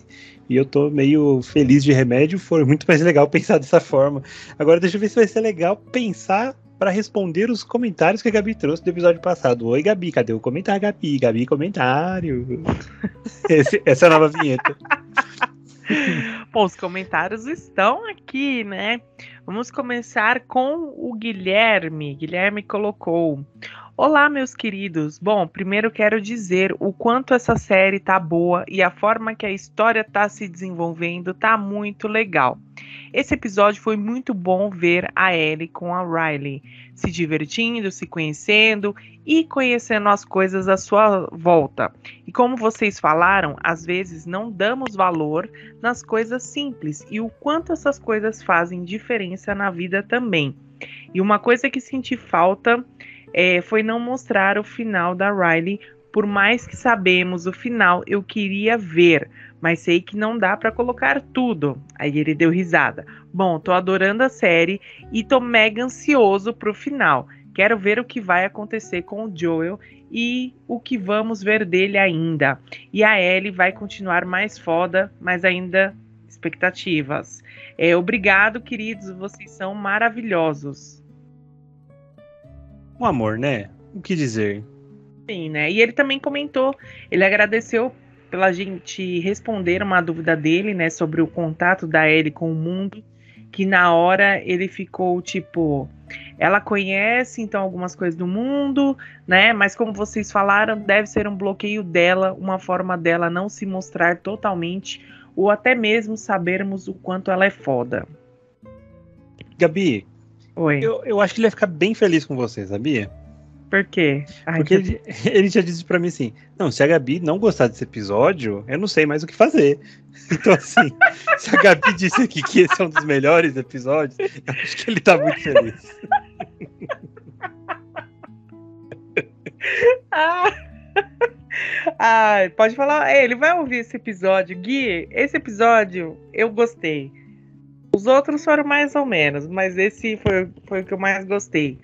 eu tô meio feliz de remédio. Foi muito mais legal pensar dessa forma. Agora deixa eu ver se vai ser legal pensar para responder os comentários que a Gabi trouxe do episódio passado. Oi, Gabi, cadê o comentário, Gabi? Gabi, comentário. Essa é a nova vinheta. Bom, os comentários estão aqui, né? Vamos começar com o Guilherme. Guilherme colocou: olá, meus queridos. Bom, primeiro quero dizer o quanto essa série tá boa e a forma que a história tá se desenvolvendo tá muito legal. Esse episódio foi muito bom ver a Ellie com a Riley, se divertindo, se conhecendo e conhecendo as coisas à sua volta. E como vocês falaram, às vezes não damos valor nas coisas simples e o quanto essas coisas fazem diferença na vida também. E uma coisa que senti falta foi não mostrar o final da Riley. Por mais que sabemos o final, eu queria ver, mas sei que não dá pra colocar tudo. Aí ele deu risada. Bom, tô adorando a série e tô mega ansioso pro final. Quero ver o que vai acontecer com o Joel e o que vamos ver dele ainda. E a Ellie vai continuar mais foda, mas ainda expectativas. Obrigado, queridos, vocês são maravilhosos. Um amor, né? O que dizer? Sim, né? E ele também comentou, ele agradeceu pela gente responder uma dúvida dele, né, sobre o contato da Ellie com o mundo, que na hora ele ficou tipo, ela conhece então algumas coisas do mundo, né, mas como vocês falaram, deve ser um bloqueio dela, uma forma dela não se mostrar totalmente, ou até mesmo sabermos o quanto ela é foda. Gabi, Oi. Eu acho que ele ia ficar bem feliz com você, sabia? Por quê? Porque ele já disse pra mim assim, não, se a Gabi não gostar desse episódio, eu não sei mais o que fazer. Então assim, se a Gabi disse aqui que esse é um dos melhores episódios, eu acho que ele tá muito feliz. Ah, ah, pode falar. Ele vai ouvir esse episódio. Gui, esse episódio eu gostei. Os outros foram mais ou menos, mas esse foi o que eu mais gostei.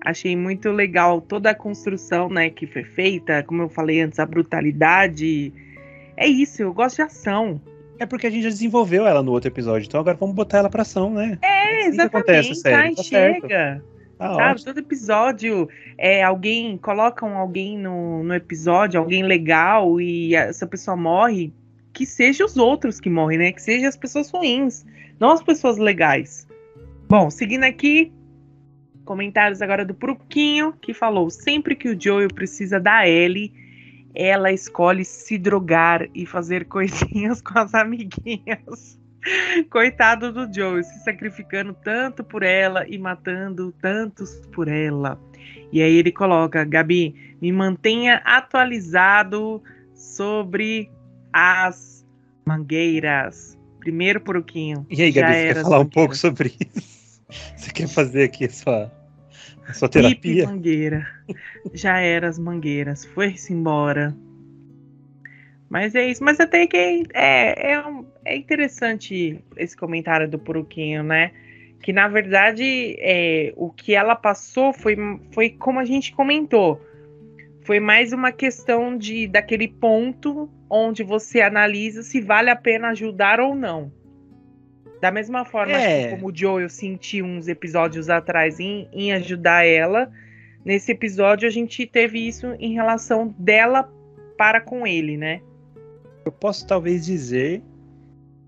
Achei muito legal toda a construção, né, que foi feita. Como eu falei antes, a brutalidade. É isso, eu gosto de ação. É porque a gente já desenvolveu ela no outro episódio, então agora vamos botar ela pra ação, né? É, assim que acontece, exatamente. sério, Aí tá certo. chega. Tá Sabe, ótimo. todo episódio colocam alguém no episódio, alguém legal, e essa pessoa morre, que seja os outros que morrem, né? Que seja as pessoas ruins, não as pessoas legais. Bom, seguindo aqui, comentários agora do Pruquinho, que falou: sempre que o Joel precisa da Ellie, ela escolhe se drogar e fazer coisinhas com as amiguinhas. Coitado do Joel, se sacrificando tanto por ela e matando tantos por ela. E aí ele coloca: Gabi, me mantenha atualizado sobre as mangueiras. Primeiro Pruquinho. E aí, já Gabi, você era quer as falar um mangueiras. pouco sobre isso? Você quer fazer aqui a sua Pipe terapia? Mangueira. Já era as mangueiras. Foi-se embora. Mas é isso. Mas até que é interessante esse comentário do Pruquinho, né? Que na verdade o que ela passou foi como a gente comentou. Foi mais uma questão daquele ponto onde você analisa se vale a pena ajudar ou não. Da mesma forma que como o Joel sentiu uns episódios atrás em ajudar ela, nesse episódio a gente teve isso em relação dela para com ele, né? Eu posso talvez dizer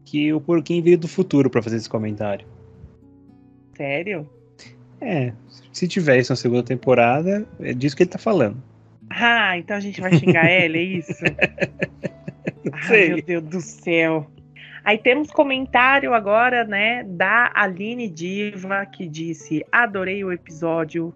que o Porquinho veio do futuro pra fazer esse comentário. Sério? Se tiver isso na segunda temporada, é disso que ele tá falando. Ah, então a gente vai xingar ela, é isso? Ai, meu Deus do céu. Aí temos comentário agora, né, da Aline Diva, que disse: adorei o episódio,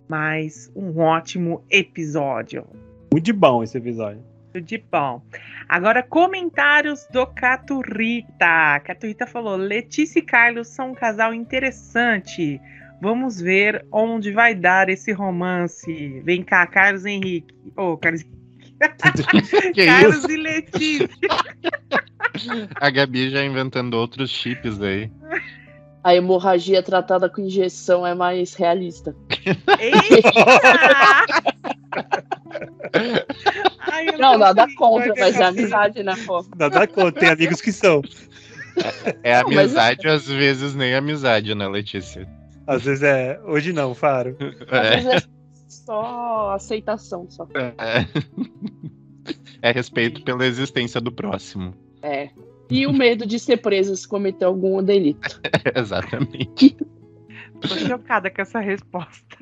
mas um ótimo episódio. Muito de bom esse episódio. De bom. Agora, comentários do Caturrita. Caturrita falou: Letícia e Carlos são um casal interessante. Vamos ver onde vai dar esse romance. Vem cá, Carlos Henrique. Carlos Que Carlos isso? e Letícia. A Gabi já inventando outros chips aí. A hemorragia tratada com injeção é mais realista. Eita! Ai, eu Não, nada consigo, contra, vai mas é ficar amizade, né, pô? Nada contra, tem amigos que são. É amizade, às vezes nem amizade, né, Letícia? Às vezes hoje não, Faro. Às vezes é só aceitação, só. É respeito pela existência do próximo. É. E o medo de ser preso se cometer algum delito. Exatamente. Tô chocada com essa resposta.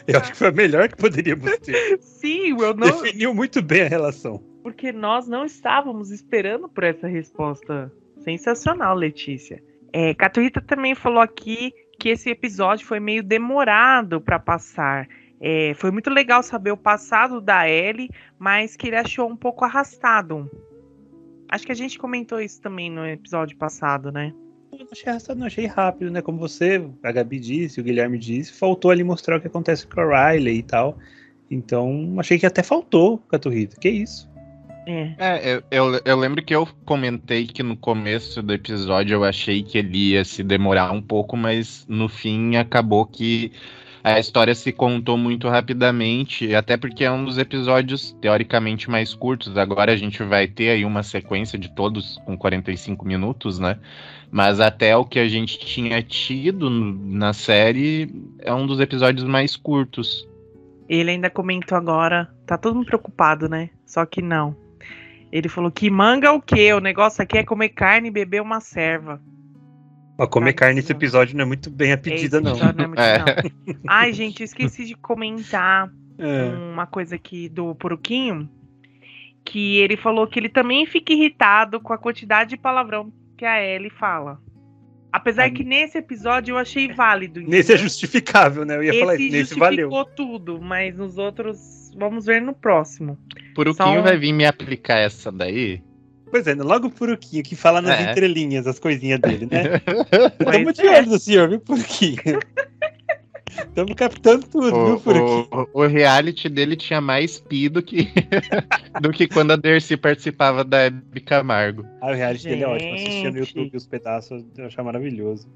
Eu acho que foi a melhor que poderíamos ter. Sim, eu não. Definiu muito bem a relação. Porque nós não estávamos esperando por essa resposta. Sensacional, Letícia. Caturrita também falou aqui que esse episódio foi meio demorado para passar. Foi muito legal saber o passado da Ellie, mas que ele achou um pouco arrastado. Acho que a gente comentou isso também no episódio passado, né? Eu não achei arrastado, não, achei rápido, né? Como você, a Gabi disse, o Guilherme disse, faltou ali mostrar o que acontece com a Riley e tal. Então, achei que até faltou, Caturrita. Que isso? Eu lembro que eu comentei que no começo do episódio eu achei que ele ia se demorar um pouco, mas no fim acabou que a história se contou muito rapidamente, até porque é um dos episódios teoricamente mais curtos. Agora a gente vai ter aí uma sequência de todos com 45 minutos, né? Mas até o que a gente tinha tido na série é um dos episódios mais curtos. Ele ainda comentou agora, tá todo mundo preocupado, né? Só que não. Ele falou que manga o quê? O negócio aqui é comer carne e beber uma serva. Comer carne nesse episódio não é muito bem a pedida, não. Não é muito, não. Ai, gente, eu esqueci de comentar uma coisa aqui do Poruquinho, que ele falou que ele também fica irritado com a quantidade de palavrão que a Ellie fala. Apesar que nesse episódio eu achei válido. Nesse é justificável, né? Eu ia falar isso, nesse valeu. Justificou tudo, mas nos outros, vamos ver no próximo. Poruquinho vai vir me aplicar essa daí? Pois é, logo o Poruquinho que fala nas entrelinhas as coisinhas dele, né? Estamos de olho no senhor, viu, Poruquinho? Estamos captando tudo, viu, por aqui. O reality dele tinha mais pi do que, do que quando a Dercy participava da Hebe Camargo. O reality dele é ótimo. Assistia no YouTube os pedaços, eu achava maravilhoso.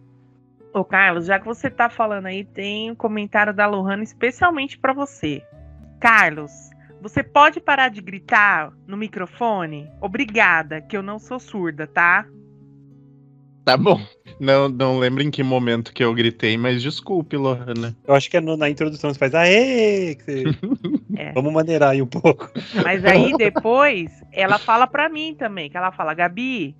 Ô, Carlos, já que você tá falando aí, tem um comentário da Lohana especialmente pra você. Carlos, você pode parar de gritar no microfone? Obrigada, que eu não sou surda, tá? Tá bom. Não lembro em que momento que eu gritei, mas desculpe, Lohana. Eu acho que é na introdução você faz aê! Vamos maneirar aí um pouco. Mas aí depois ela fala pra mim também, que ela fala, Gabi,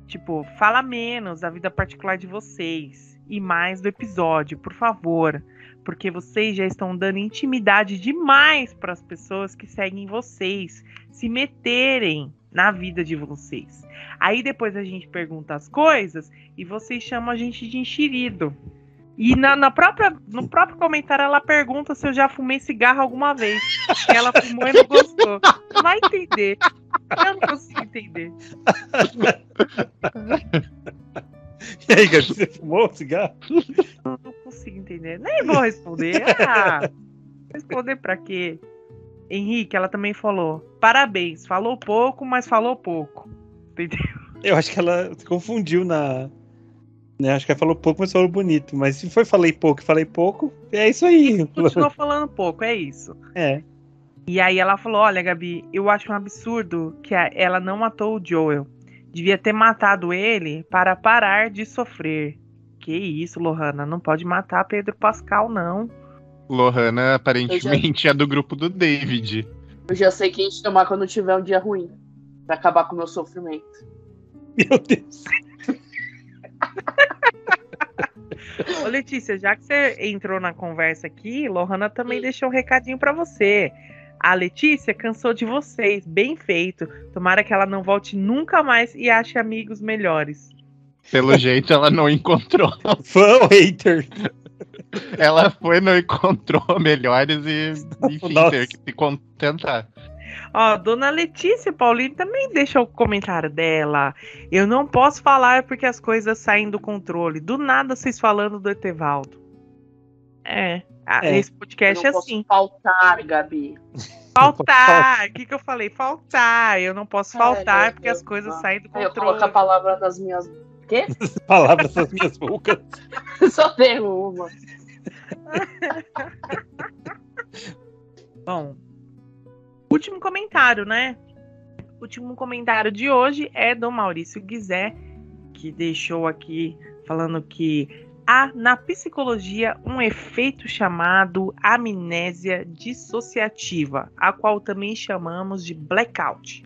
tipo, fala menos da vida particular de vocês e mais do episódio, por favor. Porque vocês já estão dando intimidade demais para as pessoas que seguem vocês se meterem na vida de vocês. Aí depois a gente pergunta as coisas e vocês chamam a gente de enxerido. E no próprio comentário ela pergunta se eu já fumei cigarro alguma vez. Ela fumou e não gostou. Não vai entender. Eu não consigo entender. E aí, Gabi, você fumou cigarro? Não consigo entender. Nem vou responder. Responder pra quê? Henrique, ela também falou. Parabéns, falou pouco, mas falou pouco. Entendeu? Eu acho que ela se confundiu na... Né? Acho que ela falou pouco, mas falou bonito. Mas se foi falei pouco, é isso aí. Continuou falando pouco, é isso. É. E aí ela falou, olha, Gabi, eu acho um absurdo que ela não matou o Joel. Devia ter matado ele para parar de sofrer. Que isso, Lohana, não pode matar Pedro Pascal, não. Lohana aparentemente é do grupo do David. Eu já sei quem chamar quando tiver um dia ruim. Pra acabar com o meu sofrimento. Meu Deus. Ô, Letícia, já que você entrou na conversa aqui, Lohana também deixou um recadinho pra você. A Letícia cansou de vocês, bem feito. Tomara que ela não volte nunca mais e ache amigos melhores. Pelo jeito, ela não encontrou. Fã ou hater? Ela foi, não encontrou melhores e, enfim, Nossa. teve que se contentar. Ó, dona Letícia Paulino também deixou o comentário dela. Eu não posso falar porque as coisas saem do controle. Do nada vocês falando do Etevaldo. Esse podcast é assim. Eu não posso faltar, Gabi. Faltar! O que eu falei? Faltar. Eu não posso faltar porque as coisas saem do Eu controle. coloco a palavra das minhas... Quê? Palavras das minhas bocas. Só tenho uma. Bom, último comentário, né? O último comentário de hoje é do Maurício Guizé, que deixou aqui falando que há na psicologia um efeito chamado amnésia dissociativa, a qual também chamamos de blackout.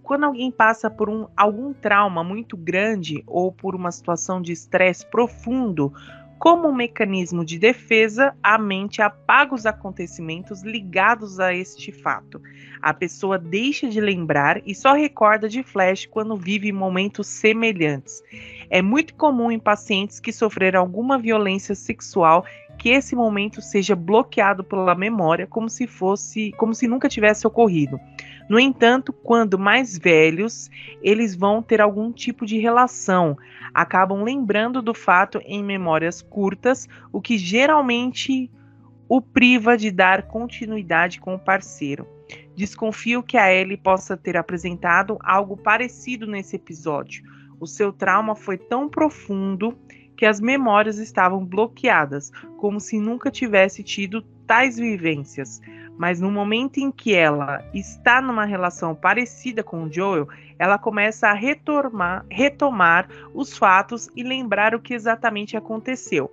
Quando alguém passa por algum trauma muito grande ou por uma situação de estresse profundo, como um mecanismo de defesa, a mente apaga os acontecimentos ligados a este fato. A pessoa deixa de lembrar e só recorda de flash quando vive momentos semelhantes. É muito comum em pacientes que sofreram alguma violência sexual que esse momento seja bloqueado pela memória, como se nunca tivesse ocorrido. No entanto, quando mais velhos, eles vão ter algum tipo de relação, acabam lembrando do fato em memórias curtas, o que geralmente o priva de dar continuidade com o parceiro. Desconfio que a Ellie possa ter apresentado algo parecido nesse episódio. O seu trauma foi tão profundo que as memórias estavam bloqueadas, como se nunca tivesse tido tais vivências. Mas no momento em que ela está numa relação parecida com o Joel, ela começa a retomar os fatos e lembrar o que exatamente aconteceu.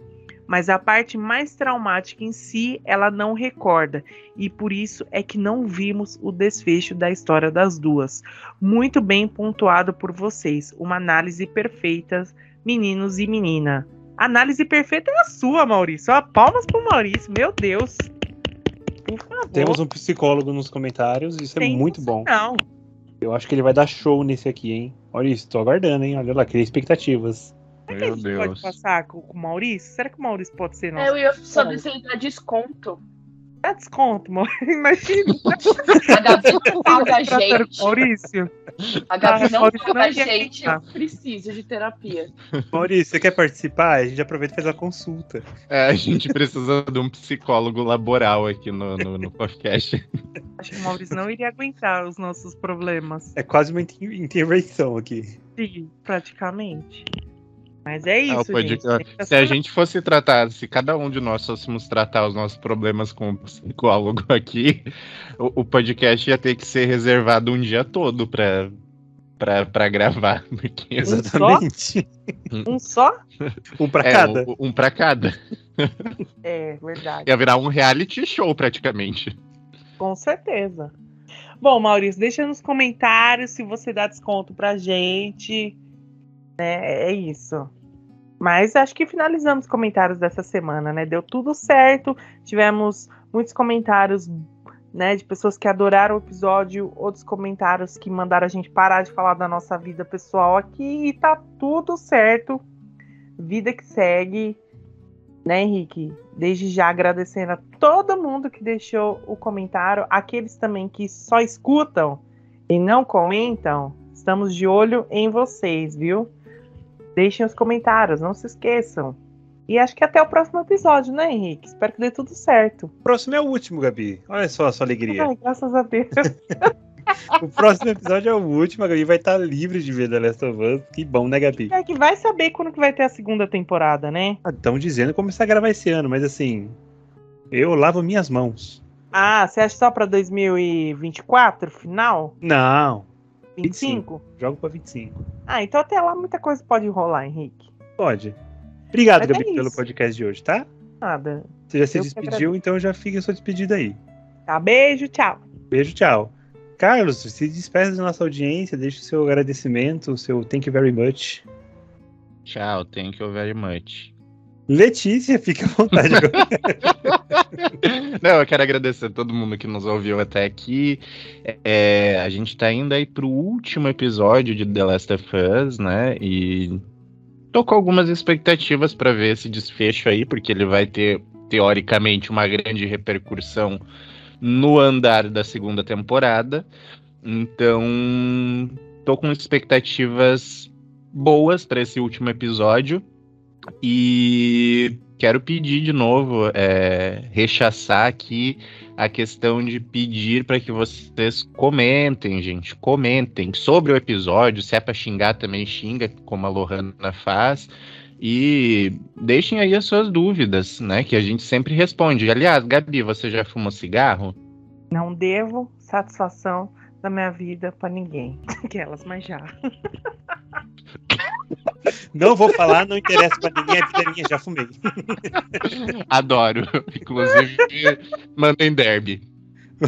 Mas a parte mais traumática em si, ela não recorda. E por isso é que não vimos o desfecho da história das duas. Muito bem pontuado por vocês. Uma análise perfeita, meninos e menina. A análise perfeita é a sua, Maurício. Ó, palmas pro Maurício, meu Deus. Por favor. Temos um psicólogo nos comentários, isso é muito bom. Não. Eu acho que ele vai dar show nesse aqui, hein? Olha isso, tô aguardando, hein? Olha lá, criei expectativas. Será que a gente pode passar com o Maurício? Será que o Maurício pode ser nosso? Eu ia saber se ele dá desconto. Dá desconto, Maurício. Imagina. A Gabi não paga a gente. Maurício. A Gabi não Maurício paga não a ia gente. Eu aguentar. preciso de terapia. Maurício, você quer participar? A gente aproveita e faz a consulta. A gente precisa de um psicólogo laboral aqui no podcast. Acho que o Maurício não iria aguentar os nossos problemas. É quase uma intervenção aqui. Sim, praticamente. Mas é Ah, isso, gente. se a gente fosse tratar, se cada um de nós fôssemos tratar os nossos problemas com um psicólogo aqui, o podcast ia ter que ser reservado um dia todo pra gravar. Porque Exatamente. Um só? Um pra cada? Um pra cada. É, verdade. Ia virar um reality show praticamente. Com certeza. Bom, Maurício, deixa nos comentários se você dá desconto pra gente. É isso. Mas acho que finalizamos os comentários dessa semana, né? Deu tudo certo. Tivemos muitos comentários, né, de pessoas que adoraram o episódio, outros comentários que mandaram a gente parar de falar da nossa vida pessoal aqui. E tá tudo certo. Vida que segue. Né, Henrique? Desde já agradecendo a todo mundo que deixou o comentário. Aqueles também que só escutam e não comentam. Estamos de olho em vocês, viu? Deixem os comentários, não se esqueçam. E acho que até o próximo episódio, né, Henrique? Espero que dê tudo certo. O próximo é o último, Gabi. Olha só a sua alegria. Ai, graças a Deus. O próximo episódio é o último, a Gabi vai estar livre de ver The Last of Us. Que bom, né, Gabi? É que vai saber quando que vai ter a segunda temporada, né? Estão dizendo começar a gravar esse ano, mas assim, eu lavo minhas mãos. Ah, você acha só pra 2024, final? Não, 25? jogo pra 25. Ah, então até lá muita coisa pode rolar, Henrique. Pode. Obrigado, Mas Gabi, é pelo isso. podcast de hoje, tá? Nada. Você já se Eu que despediu, agradeço. então já fica a sua despedida aí. Tá, beijo, tchau. Beijo, tchau. Carlos, se despeça da nossa audiência, deixa o seu agradecimento, o seu thank you very much. Tchau, thank you very much. Letícia, fica à vontade. Não, eu quero agradecer a todo mundo que nos ouviu até aqui. A gente tá indo aí pro último episódio de The Last of Us, né? E tô com algumas expectativas pra ver esse desfecho aí, porque ele vai ter, teoricamente, uma grande repercussão no andar da segunda temporada. Então, tô com expectativas boas pra esse último episódio. E quero pedir de novo, rechaçar aqui a questão de pedir para que vocês comentem, gente, comentem sobre o episódio. Se é para xingar, também xinga, como a Lohana faz. E deixem aí as suas dúvidas, né, que a gente sempre responde. Aliás, Gabi, você já fumou cigarro? Não devo satisfação da minha vida pra ninguém. Aquelas, mas já. Não vou falar, não interessa pra ninguém, a vida é minha, já fumei. Adoro. Inclusive, mandem derby.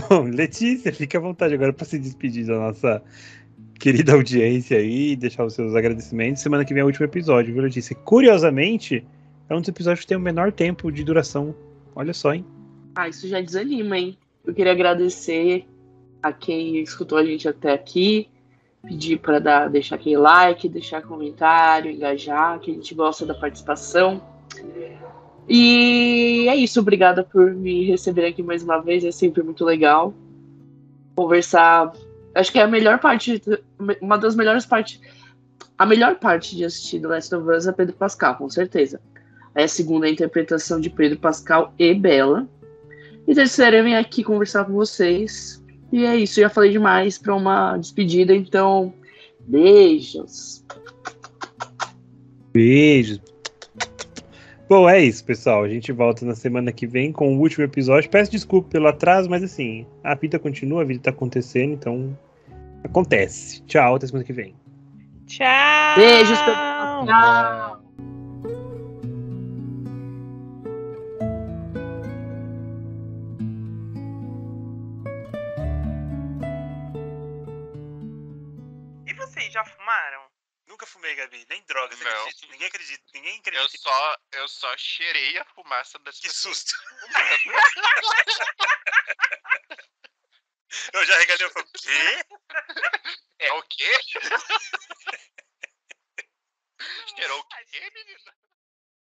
Bom, Letícia, fica à vontade agora para se despedir da nossa querida audiência aí e deixar os seus agradecimentos. Semana que vem é o último episódio, viu, Letícia? Curiosamente, é um dos episódios que tem o menor tempo de duração. Olha só, hein? Ah, isso já desanima, hein? Eu queria agradecer a quem escutou a gente até aqui. Pedir para deixar aquele like, deixar comentário, engajar, que a gente gosta da participação. E é isso, obrigada por me receber aqui mais uma vez, é sempre muito legal conversar. Acho que é a melhor parte, uma das melhores partes. A melhor parte de assistir The Last of Us é Pedro Pascal, com certeza. Aí a segunda é a interpretação de Pedro Pascal e Bella. E terceira, eu venho aqui conversar com vocês. E é isso, já falei demais para uma despedida, então beijos. Beijos. Bom, é isso, pessoal. A gente volta na semana que vem com o último episódio. Peço desculpa pelo atraso, mas assim, a vida continua, a vida tá acontecendo, então acontece. Tchau, até semana que vem. Tchau! Beijos, tchau! E vocês já fumaram? Nunca fumei, Gabi, nem drogas, Não. acredita. Ninguém acredita. Eu só cheirei a fumaça das Que pessoas. susto. Eu já regalei, eu falei, quê? É o quê? Cheirou o quê, menina?